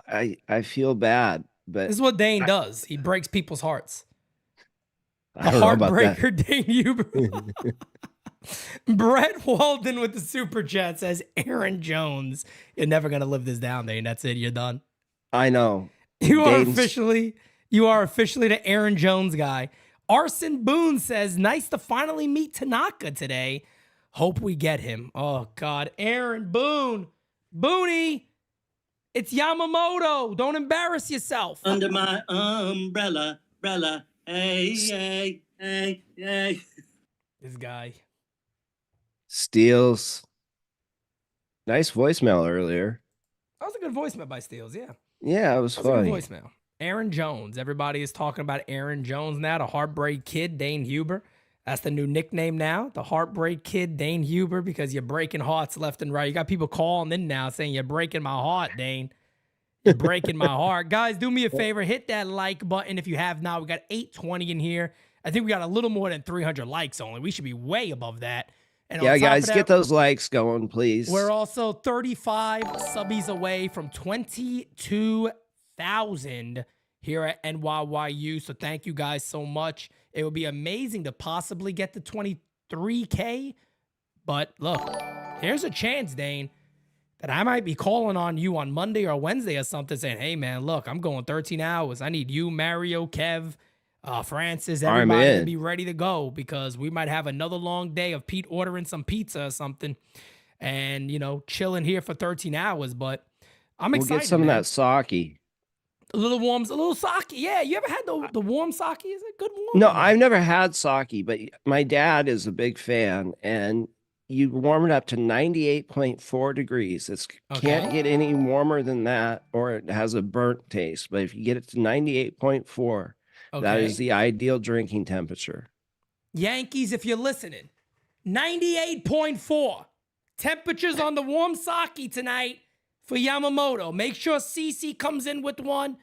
I feel bad, but this is what Dane does. He breaks people's hearts. The heartbreaker, Dane Huber. Brett Walden with the super chat says, Aaron Jones. You're never going to live this down, Dane. That's it. You're done. I know. You are officially the Aaron Jones guy. Arson Boone says, nice to finally meet Tanaka today. Hope we get him. Oh, God. Aaron Boone. Booney. It's Yamamoto. Don't embarrass yourself. Under my umbrella. Hey. This guy. Steals. Nice voicemail earlier. That was a good voicemail by Steels, yeah. Yeah, it was funny. Voicemail. Aaron Jones. Everybody is talking about Aaron Jones now, the Heartbreak Kid, Dane Huber. That's the new nickname now, the Heartbreak Kid, Dane Huber, because you're breaking hearts left and right. You got people calling in now saying, you're breaking my heart, Dane. You're breaking my heart. Guys, do me a favor. Hit that like button if you have not. We got 820 in here. I think we got a little more than 300 likes only. We should be way above that. And yeah, guys, get those likes going, please. We're also 35 subbies away from 22,000 here at NYYU. So thank you guys so much. It would be amazing to possibly get to 23K. But look, here's a chance, Dane, that I might be calling on you on Monday or Wednesday or something saying, hey, man, look, I'm going 13 hours. I need you, Mario, Kev, Francis, everybody to be ready to go because we might have another long day of Pete ordering some pizza or something and, chilling here for 13 hours. But I'm excited. We'll get some of that sake. A little sake. Yeah, you ever had the warm sake? Is it good warm? No, I've never had sake, but my dad is a big fan, and you warm it up to 98.4 degrees. It can't get any warmer than that, or it has a burnt taste. But if you get it to 98.4, that is the ideal drinking temperature. Yankees, if you're listening, 98.4 temperatures on the warm sake tonight for Yamamoto. Make sure CC comes in with one.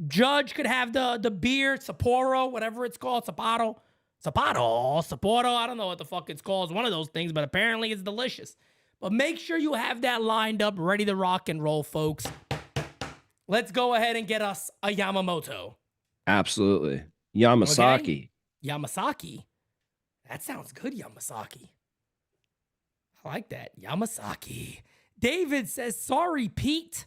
Judge could have the beer, Sapporo, whatever it's called, Sapporo, I don't know what the fuck it's called. It's one of those things, but apparently it's delicious. But make sure you have that lined up, ready to rock and roll, folks. Let's go ahead and get us a Yamamoto. Absolutely. Yamasaki. Okay. Yamasaki. That sounds good, Yamasaki. I like that. Yamasaki. David says, sorry, Pete.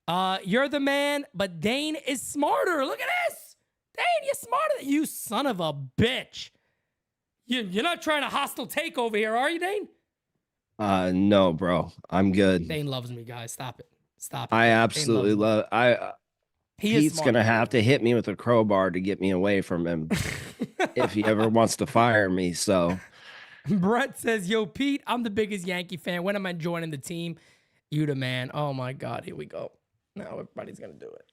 You're the man, but Dane is smarter. Look at this. Dane, you're smarter than you, son of a bitch. You're not trying to hostile takeover here, are you, Dane? No, bro. I'm good. Dane loves me, guys. Stop it. I absolutely love Pete's going to have to hit me with a crowbar to get me away from him. if he ever wants to fire me. So Brett says, yo, Pete, I'm the biggest Yankee fan. When am I joining the team? You the man. Oh, my God. Here we go. Now everybody's going to do it.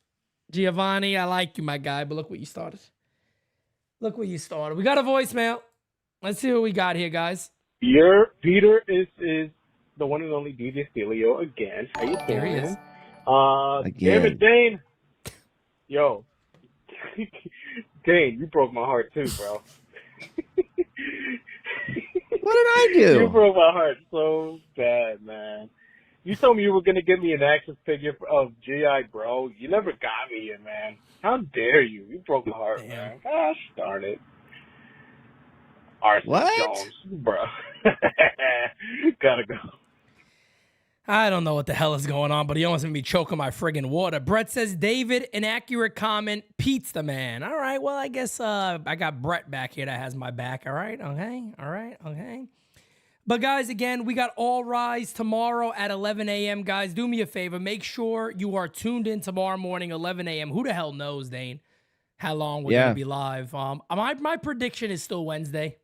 Giovanni, I like you, my guy, but look what you started. Look what you started. We got a voicemail. Let's see what we got here, guys. Your Peter is the one and only DJ Stelio again. How you doing? There he is. Damn it, Dane. Yo. Dane, you broke my heart too, bro. What did I do? You broke my heart so bad, man. You told me you were going to give me an action figure of G.I. Bro. You never got me in, man. How dare you? You broke my heart, man. Gosh darn it. Arson Jones, bro. Gotta go. I don't know what the hell is going on, but he almost made me choke on my friggin' water. Brett says, David, inaccurate comment. Pete's the man. All right, well, I guess I got Brett back here that has my back. All right, okay, all right, okay. But, guys, again, we got All Rise tomorrow at 11 a.m. Guys, do me a favor. Make sure you are tuned in tomorrow morning, 11 a.m. Who the hell knows, Dane, how long we're going to be live. My prediction is still Wednesday.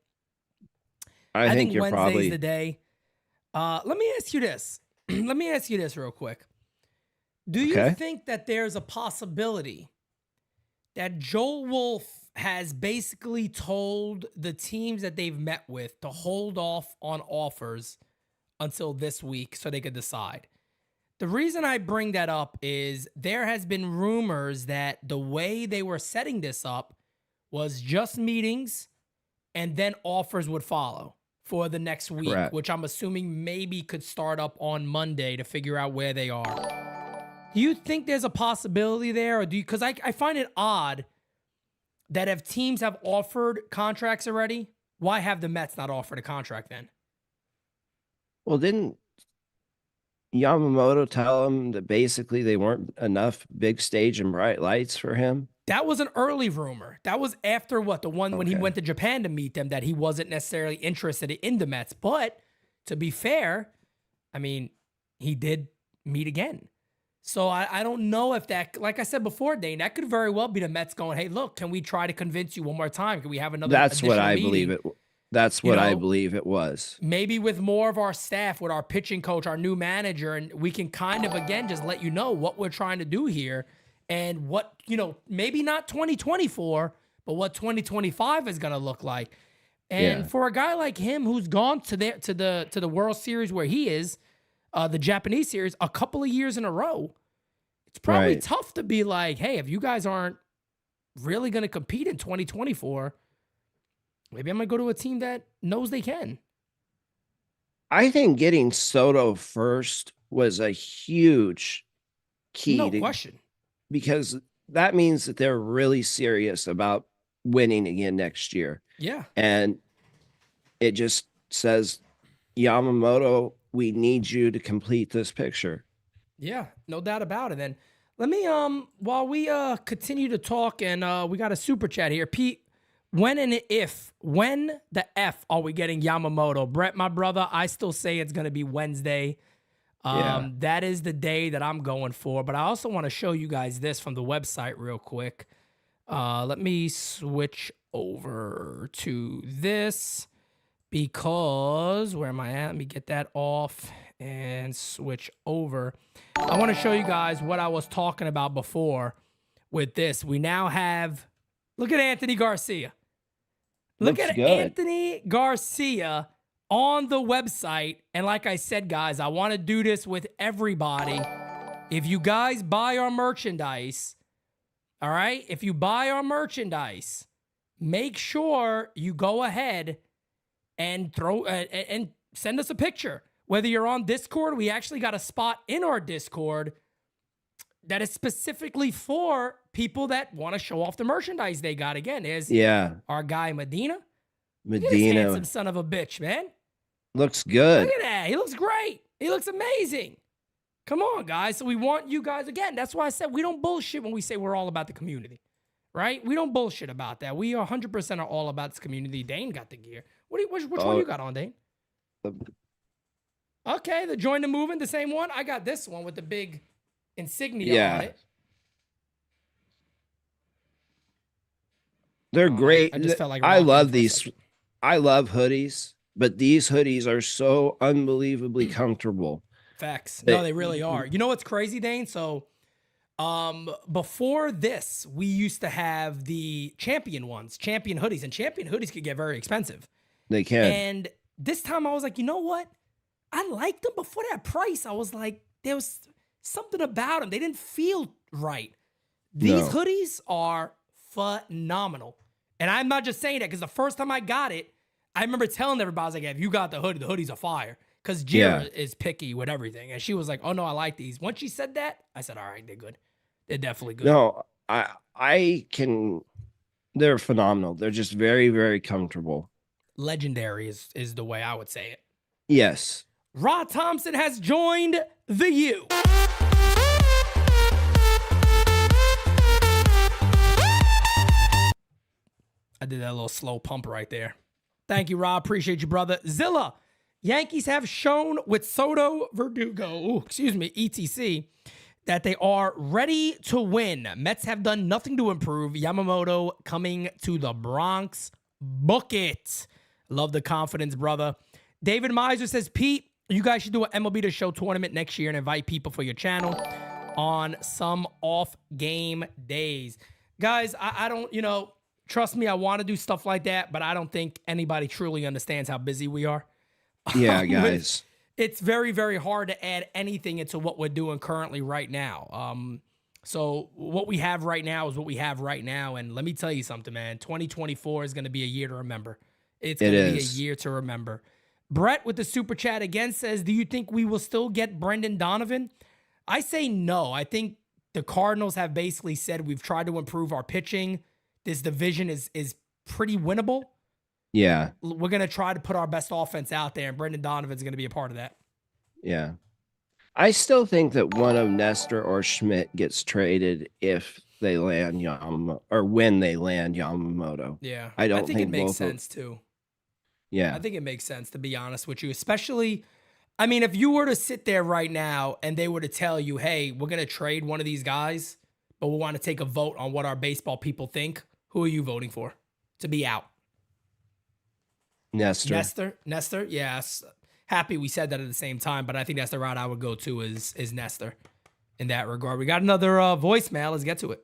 I think you're Wednesday's probably the day. Let me ask you this. Let me ask you this real quick. Do you think that there's a possibility that Joel Wolf has basically told the teams that they've met with to hold off on offers until this week so they could decide? The reason I bring that up is there has been rumors that the way they were setting this up was just meetings and then offers would follow for the next week, which I'm assuming maybe could start up on Monday to figure out where they are. Do you think there's a possibility there? Or do you, because I find it odd that if teams have offered contracts already, why have the Mets not offered a contract then? Well, didn't Yamamoto tell him that basically they weren't enough big stage and bright lights for him? That was an early rumor. That was after what? The one when he went to Japan to meet them, that he wasn't necessarily interested in the Mets. But to be fair, I mean, he did meet again. So I don't know if that, like I said before, Dane, that could very well be the Mets going, hey, look, can we try to convince you one more time? Can we have another That's what I meeting? believe it. That's what I believe it was. Maybe with more of our staff, with our pitching coach, our new manager, and we can kind of, again, just let you know what we're trying to do here. And what, maybe not 2024, but what 2025 is going to look like. And for a guy like him who's gone to the World Series where he is, the Japanese series, a couple of years in a row, it's probably tough to be like, hey, if you guys aren't really going to compete in 2024, maybe I'm going to go to a team that knows they can. I think getting Soto first was a huge key. No question. Because that means that they're really serious about winning again next year. Yeah. And it just says, Yamamoto, we need you to complete this picture. Yeah, no doubt about it. And let me, while we continue to talk, and we got a super chat here. Pete, when the F are we getting Yamamoto? Brett, my brother, I still say it's going to be Wednesday. That is the day that I'm going for. But I also want to show you guys this from the website real quick. Let me switch over to this because where am I at? Let me get that off and switch over. I want to show you guys what I was talking about before with this. We now have, look at Anthony Garcia. Look at Anthony Garcia on the website. And like I said, guys, I want to do this with everybody. If you guys buy our merchandise, all right? If you buy our merchandise, make sure you go ahead and and send us a picture. Whether you're on Discord, we actually got a spot in our Discord that is specifically for people that want to show off the merchandise they got. Again, is our guy Medina. Look at this handsome son of a bitch, man. Looks good. Look at that. He looks great. He looks amazing. Come on, guys. So we want you guys, again, that's why I said we don't bullshit when we say we're all about the community, right? We don't bullshit about that. We 100% are all about this community. Dane got the gear. Which one you got on, Dane? Okay, the Join the Movement, the same one. I got this one with the big insignia on it. They're great. I just felt like I rocking them love for a these. second. I love hoodies, but these hoodies are so unbelievably comfortable. Facts. No, they really are. You know what's crazy, Dane? So, before this, we used to have the champion ones, champion hoodies, and champion hoodies could get very expensive. They can. And this time I was like, you know what? I liked them before that price. I was like, there was something about them. They didn't feel right. These hoodies are phenomenal. And I'm not just saying that because the first time I got it, I remember telling everybody, I was like, if you got the hoodies are fire. Because Jira is picky with everything. And she was like, oh, no, I like these. Once she said that, I said, all right, they're good. They're definitely good. No, I can. They're phenomenal. They're just very, very comfortable. Legendary is the way I would say it. Yes. Rod Thompson has joined the U. I did that little slow pump right there. Thank you, Rob. Appreciate you, brother. Zilla, Yankees have shown with Soto Verdugo, ETC, that they are ready to win. Mets have done nothing to improve. Yamamoto coming to the Bronx. Book it. Love the confidence, brother. David Miser says, Pete, you guys should do an MLB The Show tournament next year and invite people for your channel on some off game days. Guys, I don't, trust me, I want to do stuff like that, but I don't think anybody truly understands how busy we are. Yeah, guys. It's very, very hard to add anything into what we're doing currently right now. So what we have right now is what we have right now. And let me tell you something, man. 2024 is going to be a year to remember. It's going to be a year to remember. Brett with the super chat again says, do you think we will still get Brendan Donovan? I say no. I think the Cardinals have basically said we've tried to improve our pitching. This division is pretty winnable. Yeah. We're going to try to put our best offense out there, and Brendan Donovan's going to be a part of that. Yeah. I still think that one of Nestor or Schmidt gets traded if they land Yamamoto, or when they land Yamamoto. Yeah. I think it makes sense too. Yeah. I think it makes sense, to be honest with you, especially, I mean, if you were to sit there right now and they were to tell you, hey, we're going to trade one of these guys, but we want to take a vote on what our baseball people think, who are you voting for to be out? Nestor, yes. Happy we said that at the same time, but I think that's the route I would go to is Nestor in that regard. We got another voicemail. Let's get to it.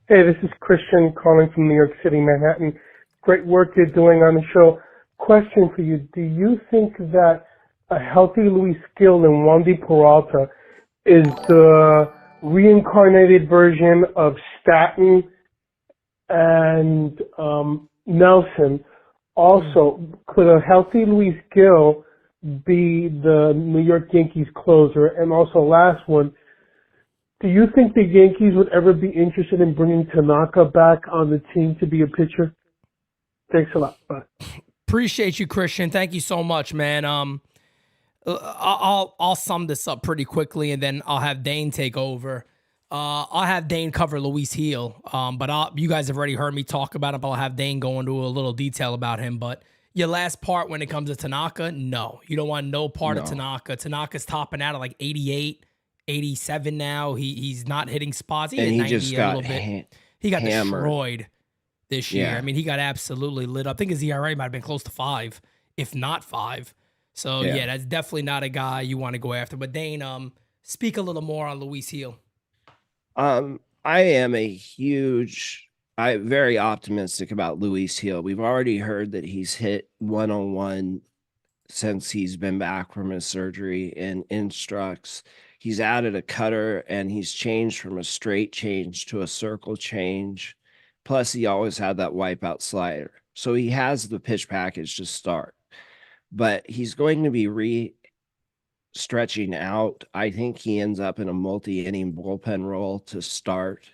Hey, this is Christian calling from New York City, Manhattan. Great work you're doing on the show. Question for you. Do you think that a healthy Luis Gil and Wandy Peralta is the reincarnated version of Stanton and Nelson? Also, could a healthy Luis Gil be the New York Yankees closer? And also, last one, do you think the Yankees would ever be interested in bringing Tanaka back on the team to be a pitcher? Thanks a lot. Bye. Appreciate you, Christian. Thank you so much, man. I'll sum this up pretty quickly, and then I'll have Dane take over. I'll have Dane cover Luis Gil, but you guys have already heard me talk about him. But I'll have Dane go into a little detail about him. But your last part when it comes to Tanaka, no. You don't want no part of Tanaka. Tanaka's topping out at like 88, 87 now. He's not hitting spots. He hit 90 just a little bit. He got hammered. destroyed this year. Yeah. I mean, he got absolutely lit up. I think his ERA might have been close to 5, if not 5. So, yeah, that's definitely not a guy you want to go after. But, Dane, speak a little more on Luis Gil. I am very optimistic about Luis Gil. We've already heard that he's hit 101 since he's been back from his surgery and instructs. He's added a cutter, and he's changed from a straight change to a circle change. Plus, he always had that wipeout slider. So he has the pitch package to start. But he's going to be stretching out. I think he ends up in a multi-inning bullpen role to start.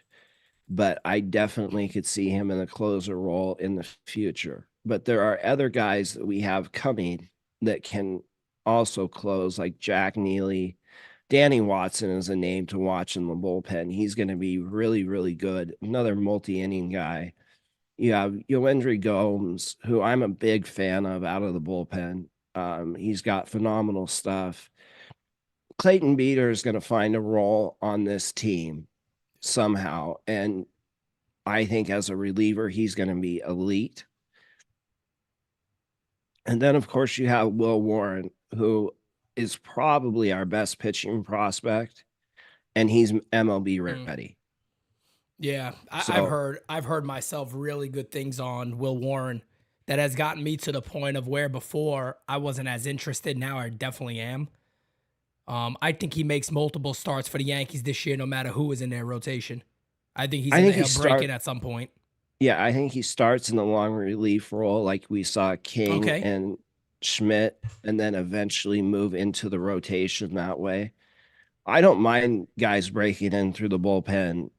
But I definitely could see him in a closer role in the future. But there are other guys that we have coming that can also close, like Jack Neely. Danny Watson is a name to watch in the bullpen. He's going to be really, really good. Another multi-inning guy. You have Yoendry Gomes, who I'm a big fan of out of the bullpen. He's got phenomenal stuff. Clayton Beeter is going to find a role on this team somehow. And I think as a reliever, he's going to be elite. And then, of course, you have Will Warren, who is probably our best pitching prospect, and he's MLB ready. Yeah, So- I've heard myself really good things on Will Warren that has gotten me to the point of where before I wasn't as interested. Now I definitely am. I think he makes multiple starts for the Yankees this year, no matter who is in their rotation. I think he'll break in at some point. Yeah, I think he starts in the long relief role like we saw King and Schmidt, and then eventually move into the rotation that way. I don't mind guys breaking in through the bullpen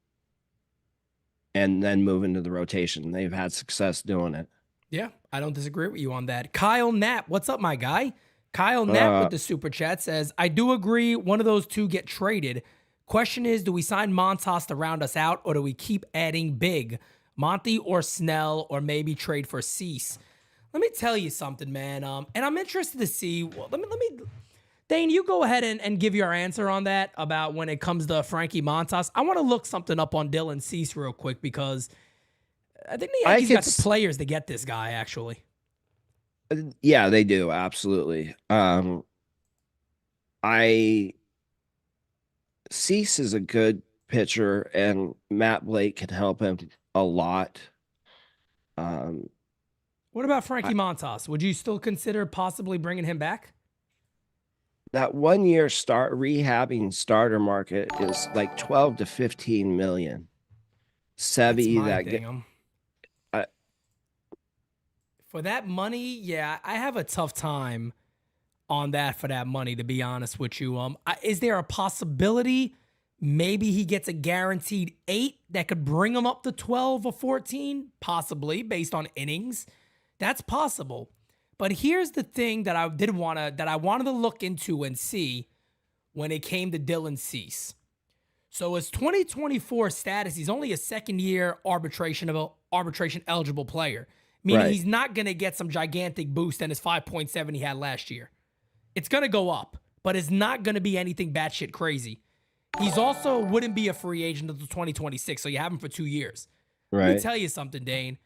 and then move into the rotation. They've had success doing it. Yeah, I don't disagree with you on that. Kyle Knapp, what's up, my guy? Kyle Knapp with the super chat says, I do agree one of those two get traded. Question is, do we sign Montas to round us out, or do we keep adding big? Monty or Snell, or maybe trade for Cease? Let me tell you something, man. And I'm interested to see. Well, let me, Dane, you go ahead and give your answer on that about when it comes to Frankie Montas. I want to look something up on Dylan Cease real quick because I think the Yankees got the players to get this guy, actually. Yeah, they do. Absolutely. Cease is a good pitcher, and Matt Blake can help him a lot. What about Frankie Montas? Would you still consider possibly bringing him back? That 1 year rehabbing starter market is like 12 to 15 million. Sevy, for that money, yeah, I have a tough time on that for that money, to be honest with you. Is there a possibility maybe he gets a guaranteed 8 that could bring him up to 12 or 14? Possibly, based on innings. That's possible. But here's the thing that I wanted to look into and see when it came to Dylan Cease. So his 2024 status, he's only a second-year arbitration eligible player, meaning he's not going to get some gigantic boost than his 5.7 he had last year. It's going to go up, but it's not going to be anything batshit crazy. He's also wouldn't be a free agent until 2026, so you have him for 2 years. Let me tell you something, Dane.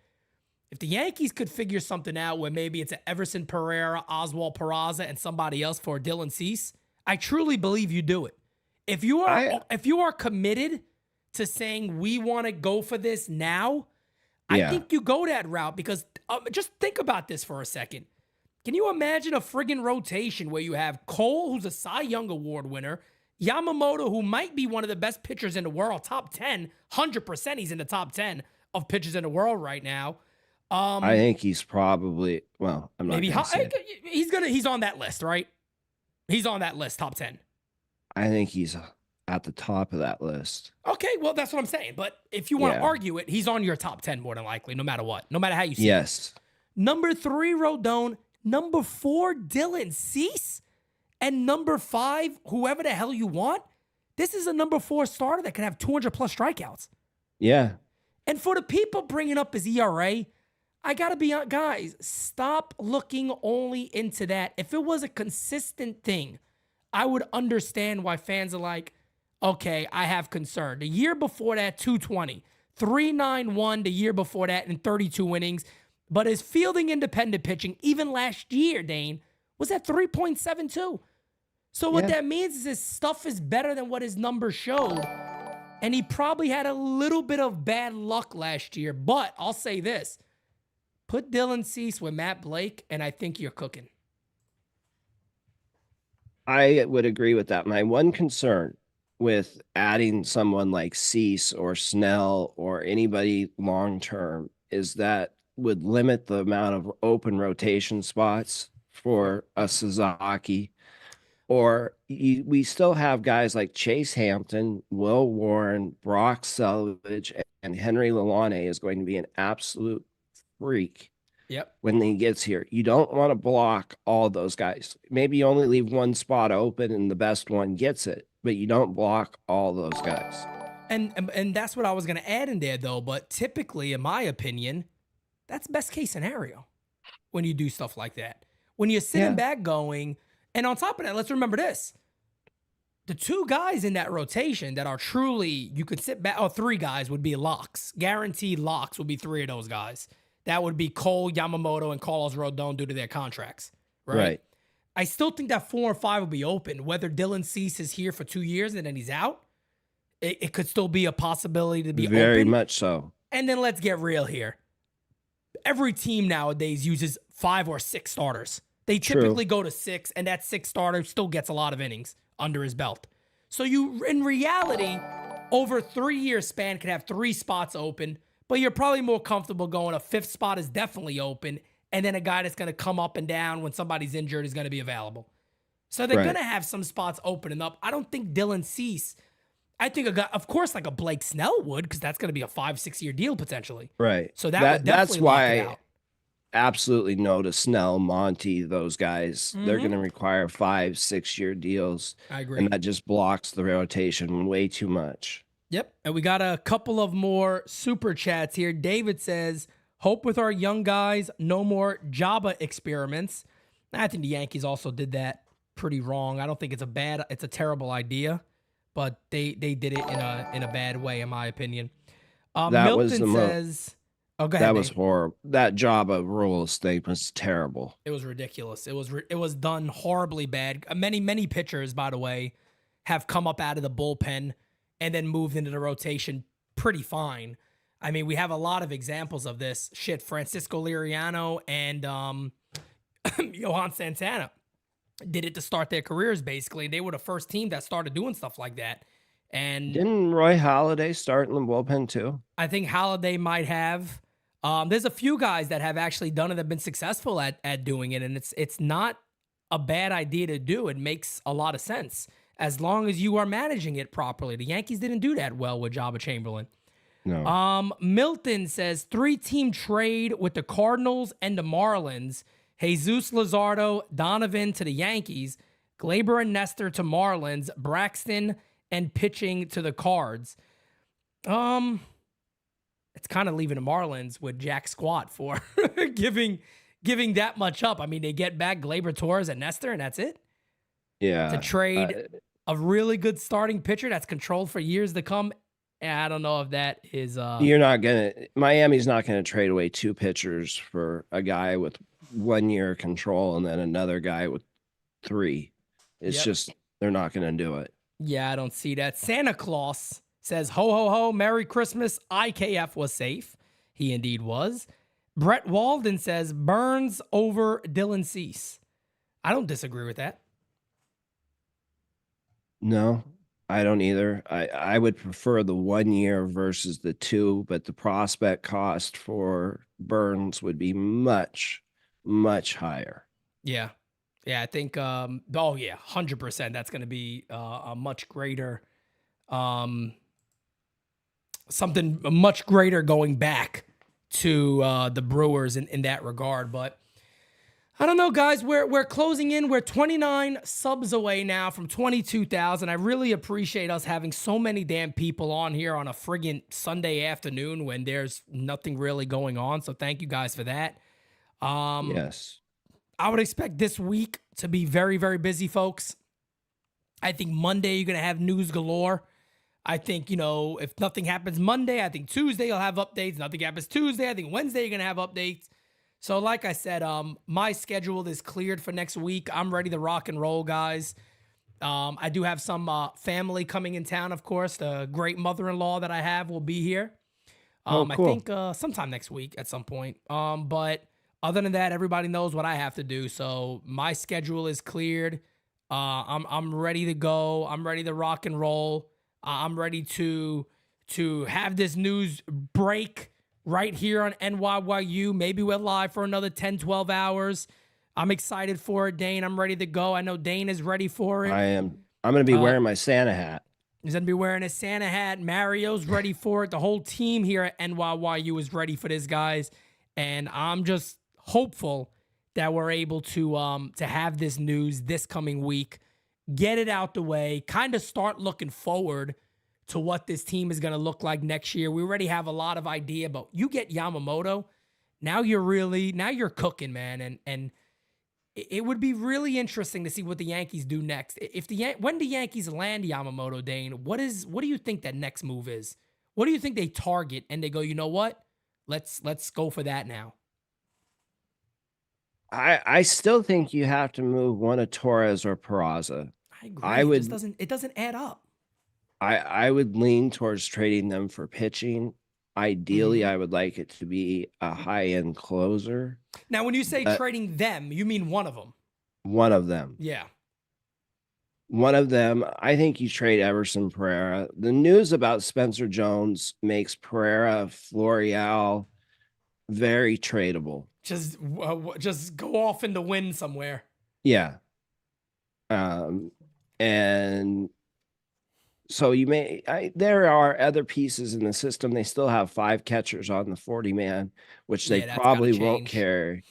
If the Yankees could figure something out where maybe it's an Everson Pereira, Oswald Peraza, and somebody else for Dylan Cease, I truly believe you do it. If you are committed to saying we want to go for this now, I think you go that route because just think about this for a second. Can you imagine a friggin' rotation where you have Cole, who's a Cy Young Award winner, Yamamoto, who might be one of the best pitchers in the world, top 10, 100% he's in the top 10 of pitchers in the world right now. I think he's probably, well, I'm not maybe gonna say. he's on that list, right? He's on that list, top 10. I think he's at the top of that list. Okay, well, that's what I'm saying. But if you want to argue it, he's on your top 10 more than likely, no matter what, no matter how you see it. Number 3, Rodon. Number 4, Dylan Cease. And number 5, whoever the hell you want. This is a number 4 starter that could have 200 plus strikeouts. Yeah. And for the people bringing up his ERA, I got to be honest, guys, stop looking only into that. If it was a consistent thing, I would understand why fans are like, okay, I have concern. The year before that, 220, 391 the year before that in 32 innings. But his fielding independent pitching, even last year, Dane, was at 3.72. So what that means is his stuff is better than what his numbers showed. And he probably had a little bit of bad luck last year. But I'll say this. Put Dylan Cease with Matt Blake, and I think you're cooking. I would agree with that. My one concern with adding someone like Cease or Snell or anybody long-term is that would limit the amount of open rotation spots for a Sasaki. Or we still have guys like Chase Hampton, Will Warren, Brock Selvage, and Henry Lalonde is going to be an absolute freak. When he gets here. You don't want to block all those guys. Maybe you only leave one spot open and the best one gets it, but you don't block all those guys. And that's what I was going to add in there, though. But typically, in my opinion, that's best case scenario when you do stuff like that. When you're sitting back going, and on top of that, let's remember this. the two guys in that rotation that are truly, you could sit back, three guys would be locks. Guaranteed locks would be three of those guys. That would be Cole, Yamamoto, and Carlos Rodon due to their contracts, right? I still think that 4 and 5 will be open. Whether Dylan Cease is here for 2 years and then he's out, it could still be a possibility to be very open. much so. And then let's get real here. Every team nowadays uses 5 or 6 starters. They typically go to 6, and that 6 starter still gets a lot of innings under his belt. So you, in reality, over a 3-year span, could have 3 spots open, but you're probably more comfortable going a 5th spot is definitely open, and then a guy that's going to come up and down when somebody's injured is going to be available. So they're going to have some spots opening up. I don't think Dylan Cease, I think a guy, of course, like a Blake Snell would, because that's going to be a 5-6 year deal potentially. Right. So that's why I absolutely no to Snell, Monty, those guys. They're going to require 5-6 year deals. I agree. And that just blocks the rotation way too much. Yep. And we got a couple of more super chats here. David says, hope with our young guys, no more Jabba experiments. I think the Yankees also did that pretty wrong. I don't think it's a terrible idea, but they did it in a bad way, in my opinion. Milton says, oh, go ahead. That was horrible. That Jabba rules thing was terrible. It was ridiculous. It was done horribly bad. Many pitchers, by the way, have come up out of the bullpen and then moved into the rotation pretty fine. I mean, we have a lot of examples of this. Shit, Francisco Liriano and Johan Santana did it to start their careers, basically. They were the first team that started doing stuff like that. And didn't Roy Halladay start in the bullpen too? I think Halladay might have. There's a few guys that have actually done it, that have been successful at doing it, and it's not a bad idea to do. It makes a lot of sense as long as you are managing it properly. The Yankees didn't do that well with Jabba Chamberlain. No. Milton says 3-team trade with the Cardinals and the Marlins. Jesus Luzardo, Donovan to the Yankees, Glaber and Nestor to Marlins, Braxton and pitching to the Cards. It's kind of leaving the Marlins with Jack Squat for giving that much up. I mean, they get back Glaber, Torres, and Nestor, and that's it. Yeah. To trade a really good starting pitcher that's controlled for years to come. I don't know if that is. Miami's not gonna trade away 2 pitchers for a guy with 1 year control and then another guy with 3. It's just, they're not gonna do it. Yeah, I don't see that. Santa Claus says, ho, ho, ho, Merry Christmas. IKF was safe. He indeed was. Brett Walden says, Burns over Dylan Cease. I don't disagree with that. No, I don't either. I would prefer the 1 year versus the 2, but the prospect cost for Burns would be much, much higher. Yeah. Yeah, I think, 100%. That's going to be a much greater, something much greater going back to the Brewers in that regard. But I don't know, guys. We're closing in. We're 29 subs away now from 22,000. I really appreciate us having so many damn people on here on a friggin' Sunday afternoon when there's nothing really going on. So thank you guys for that. Yes. I would expect this week to be very, very busy, folks. I think Monday you're going to have news galore. I think, if nothing happens Monday, I think Tuesday you'll have updates. Nothing happens Tuesday, I think Wednesday you're going to have updates. So like I said, my schedule is cleared for next week. I'm ready to rock and roll, guys. I do have some family coming in town, of course. The great mother-in-law that I have will be here. Cool. I think sometime next week at some point. But other than that, everybody knows what I have to do. So my schedule is cleared. I'm ready to go. I'm ready to rock and roll. I'm ready to have this news break right here on NYYU. Maybe we're live for another 10, 12 hours. I'm excited for it, Dane. I'm ready to go. I know Dane is ready for it. I am. I'm going to be wearing my Santa hat. He's going to be wearing a Santa hat. Mario's ready for it. The whole team here at NYYU is ready for this, guys. And I'm just hopeful that we're able to have this news this coming week, get it out the way, kind of start looking forward to what this team is going to look like next year. We already have a lot of idea, but you get Yamamoto, now you're cooking, man. And it would be really interesting to see what the Yankees do next. When the Yankees land Yamamoto, Dane, what do you think that next move is? What do you think they target and they go, you know what? Let's go for that now. I still think you have to move one of Torres or Peraza. I agree. It doesn't add up. I would lean towards trading them for pitching. Ideally, I would like it to be a high-end closer. Now, when you say trading them, you mean one of them? One of them. Yeah. One of them, I think you trade Everson Pereira. The news about Spencer Jones makes Pereira, Florial very tradable. Just go off in the wind somewhere. Yeah. And so there are other pieces in the system. They still have 5 catchers on the 40-man, which they probably won't carry.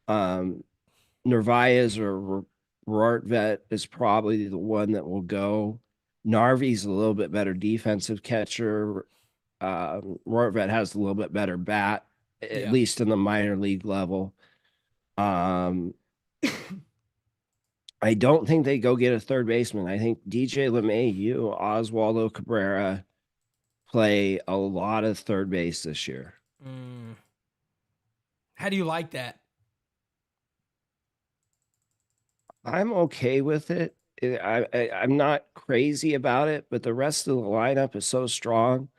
Narvaez or Rortvet is probably the one that will go. Narvi's a little bit better defensive catcher. Rortvet has a little bit better bat, at least in the minor league level. I don't think they go get a third baseman. I think DJ LeMahieu, Oswaldo Cabrera play a lot of third base this year. How do you like that? I'm okay with it. I'm not crazy about it, but the rest of the lineup is so strong.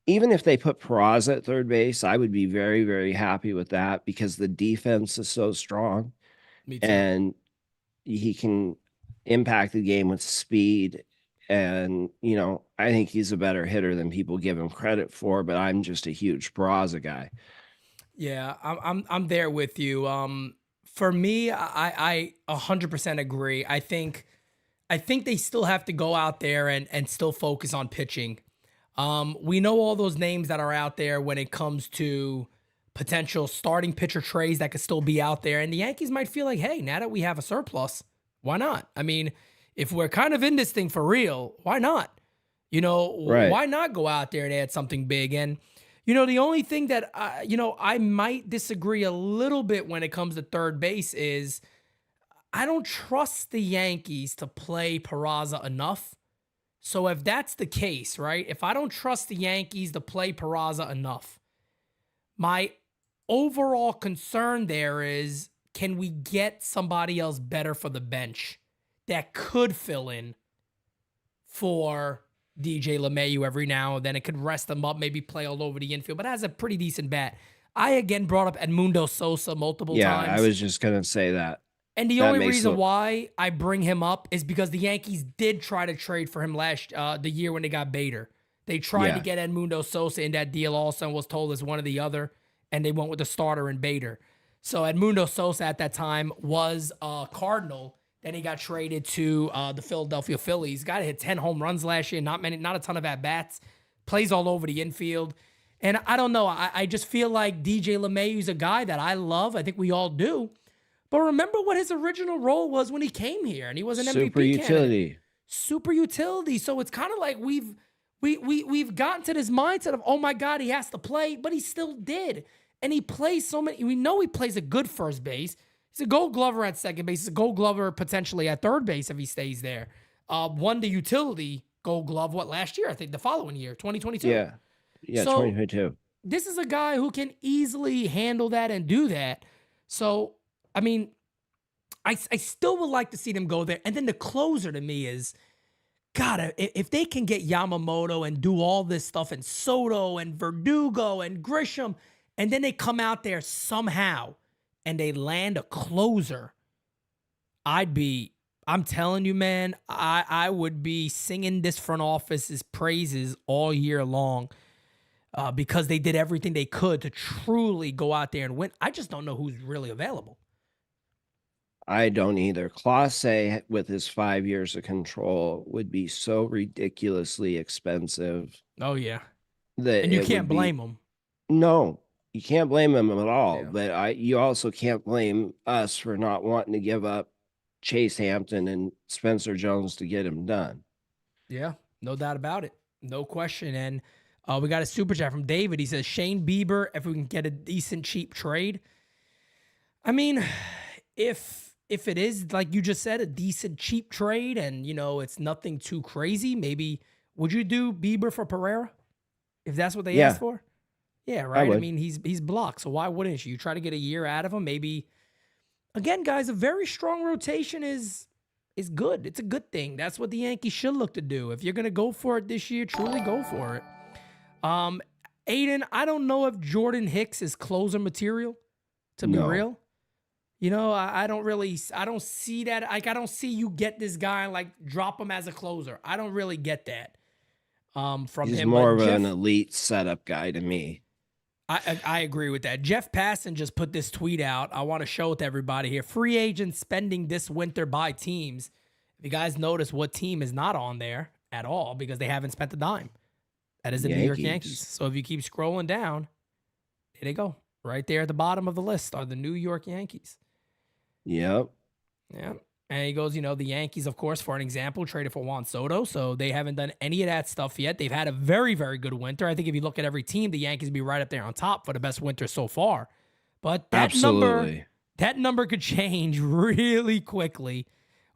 Even if they put Peraza at third base, I would be very, very happy with that because the defense is so strong. Me too. And he can impact the game with speed. And, I think he's a better hitter than people give him credit for, but I'm just a huge Peraza guy. Yeah, I'm there with you. For me, I 100% agree. I think they still have to go out there and still focus on pitching. We know all those names that are out there when it comes to potential starting pitcher trades that could still be out there. And the Yankees might feel like, hey, now that we have a surplus, why not? I mean, if we're kind of in this thing for real, why not? Why not go out there and add something big? And, the only thing that, I might disagree a little bit when it comes to third base is I don't trust the Yankees to play Peraza enough. So if that's the case, right, if I don't trust the Yankees to play Peraza enough, my overall concern there is, can we get somebody else better for the bench that could fill in for DJ LeMahieu every now and then? It could rest them up, maybe play all over the infield, but has a pretty decent bat. I again brought up Edmundo Sosa multiple times. Yeah, I was just going to say that. And the only reason why I bring him up is because the Yankees did try to trade for him the year when they got Bader. They tried to get Edmundo Sosa in that deal also and was told as one or the other, and they went with the starter in Bader. So Edmundo Sosa at that time was a Cardinal. Then he got traded to the Philadelphia Phillies. Got to hit 10 home runs last year, not a ton of at-bats. Plays all over the infield. And I don't know, I just feel like DJ LeMahieu's a guy that I love. I think we all do. But remember what his original role was when he came here, and he was an MVP candidate. Super utility. So it's kind of like we've gotten to this mindset of, oh my God, he has to play, but he still did. And he plays so many. We know he plays a good first base. He's a Gold Glover at second base. He's a Gold Glover potentially at third base if he stays there. Won the utility Gold Glove, last year? I think the following year, 2022. Yeah, so 2022. This is a guy who can easily handle that and do that. So, I mean, I still would like to see them go there. And then the closer to me is, God, if they can get Yamamoto and do all this stuff and Soto and Verdugo and Grisham, and then they come out there somehow and they land a closer, I'm telling you, man, I would be singing this front office's praises all year long because they did everything they could to truly go out there and win. I just don't know who's really available. I don't either. Clase, with his 5 years of control, would be so ridiculously expensive. Oh, yeah. And you can't blame him. No, you can't blame him at all. Yeah. But you also can't blame us for not wanting to give up Chase Hampton and Spencer Jones to get him done. Yeah, no doubt about it. No question. And we got a super chat from David. He says, Shane Bieber, if we can get a decent, cheap trade. I mean, if it is, like you just said, a decent cheap trade and, it's nothing too crazy, maybe would you do Bieber for Pereira if that's what they asked for? Yeah, right. I mean, he's blocked, so why wouldn't you? You try to get a year out of him, maybe. Again, guys, a very strong rotation is good. It's a good thing. That's what the Yankees should look to do. If you're gonna go for it this year, truly go for it. Aiden, I don't know if Jordan Hicks is closer material, to be real. I don't see that. Like, I don't see you get this guy and, like, drop him as a closer. I don't really get that from him. He's more of an elite setup guy to me. I agree with that. Jeff Passan just put this tweet out. I want to show it to everybody here. Free agent spending this winter by teams. If you guys notice what team is not on there at all because they haven't spent a dime. That is the New York Yankees. So if you keep scrolling down, here they go. Right there at the bottom of the list are the New York Yankees. Yep. Yeah. And he goes, the Yankees, of course, for an example, traded for Juan Soto. So they haven't done any of that stuff yet. They've had a very, very good winter. I think if you look at every team, the Yankees be right up there on top for the best winter so far. But that number could change really quickly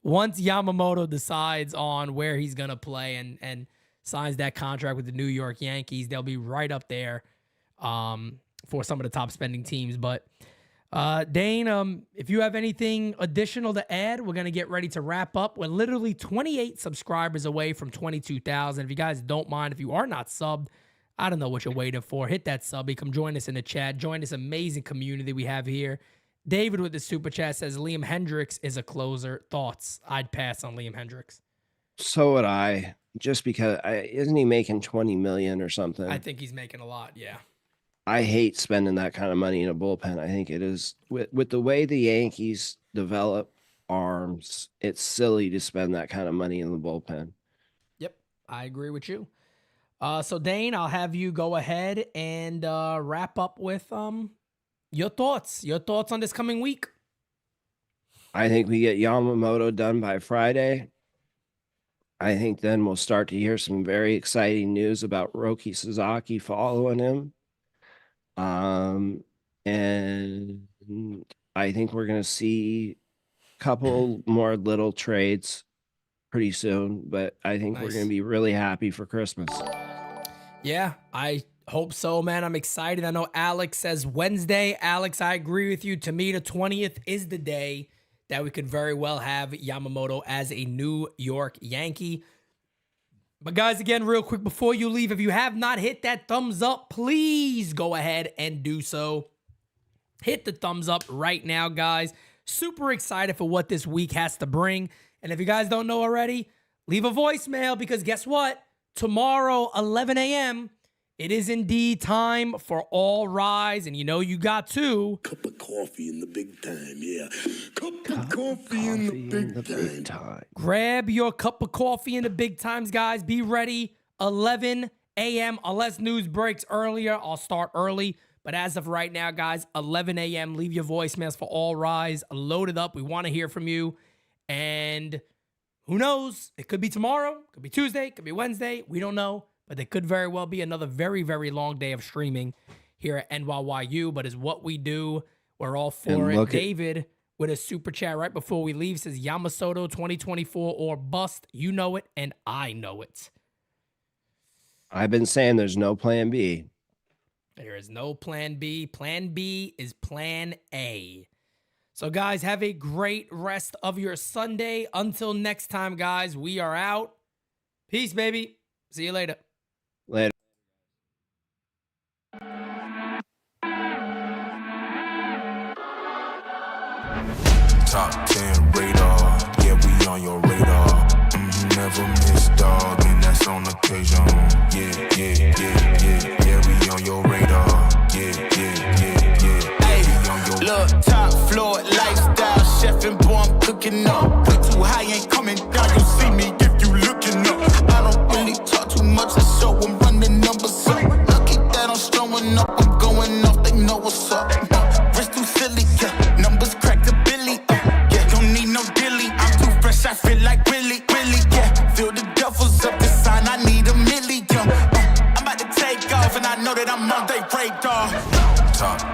once Yamamoto decides on where he's going to play and signs that contract with the New York Yankees. They'll be right up there for some of the top spending teams. But Dane, if you have anything additional to add, we're going to get ready to wrap up. We're literally 28 subscribers away from 22,000. If you guys don't mind, if you are not subbed, I don't know what you're waiting for. Hit that sub. Come join us in the chat. Join this amazing community we have here. David with the super chat says Liam Hendricks is a closer. Thoughts? I'd pass on Liam Hendricks. So would I. Just because, isn't he making $20 million or something? I think he's making a lot, yeah. I hate spending that kind of money in a bullpen. I think it is with the way the Yankees develop arms, it's silly to spend that kind of money in the bullpen. Yep, I agree with you. So Dane, I'll have you go ahead and wrap up with your thoughts on this coming week. I think we get Yamamoto done by Friday. I think then we'll start to hear some very exciting news about Roki Sasaki following him. And I think we're going to see a couple more little trades pretty soon, but I think we're going to be really happy for Christmas. Yeah, I hope so, man. I'm excited. I know Alex says Wednesday. Alex, I agree with you. To me, the 20th is the day that we could very well have Yamamoto as a New York Yankee. But guys, again, real quick before you leave, if you have not hit that thumbs up, please go ahead and do so. Hit the thumbs up right now, guys. Super excited for what this week has to bring. And if you guys don't know already, leave a voicemail because guess what? Tomorrow, 11 a.m., it is indeed time for All Rise. And you got to. Cup of coffee in the big time, yeah. Cup of coffee in the big time. Grab your cup of coffee in the big times, guys. Be ready. 11 a.m. Unless news breaks earlier, I'll start early. But as of right now, guys, 11 a.m. Leave your voicemails for All Rise. Load it up. We want to hear from you. And who knows? It could be tomorrow. It could be Tuesday. It could be Wednesday. We don't know. But it could very well be another very, very long day of streaming here at NYYU. But it's what we do. We're all for it. David with a super chat right before we leave says Yamamoto 2024 or bust. You know it, and I know it. I've been saying there's no plan B. There is no plan B. Plan B is plan A. So, guys, have a great rest of your Sunday. Until next time, guys, we are out. Peace, baby. See you later. Later. Top 10 radar, yeah, we on your radar. Never miss, dog, and that's on occasion. Yeah, we on your radar. Yeah. Hey, look, top floor, lifestyle, chef and boy, I'm cooking up. Way too high, ain't coming down, you see me if you looking up. I don't really talk too much, I show I'm running numbers up. Lucky that I'm strolling up, I'm going off, they know what's up. Wrist too silly, yeah, numbers crack the billy, yeah, don't need no dilly. I'm too fresh, I feel like really, yeah. Feel the devil's up, this sign, I need a million. I'm about to take off, and I know that I'm on they radar. Top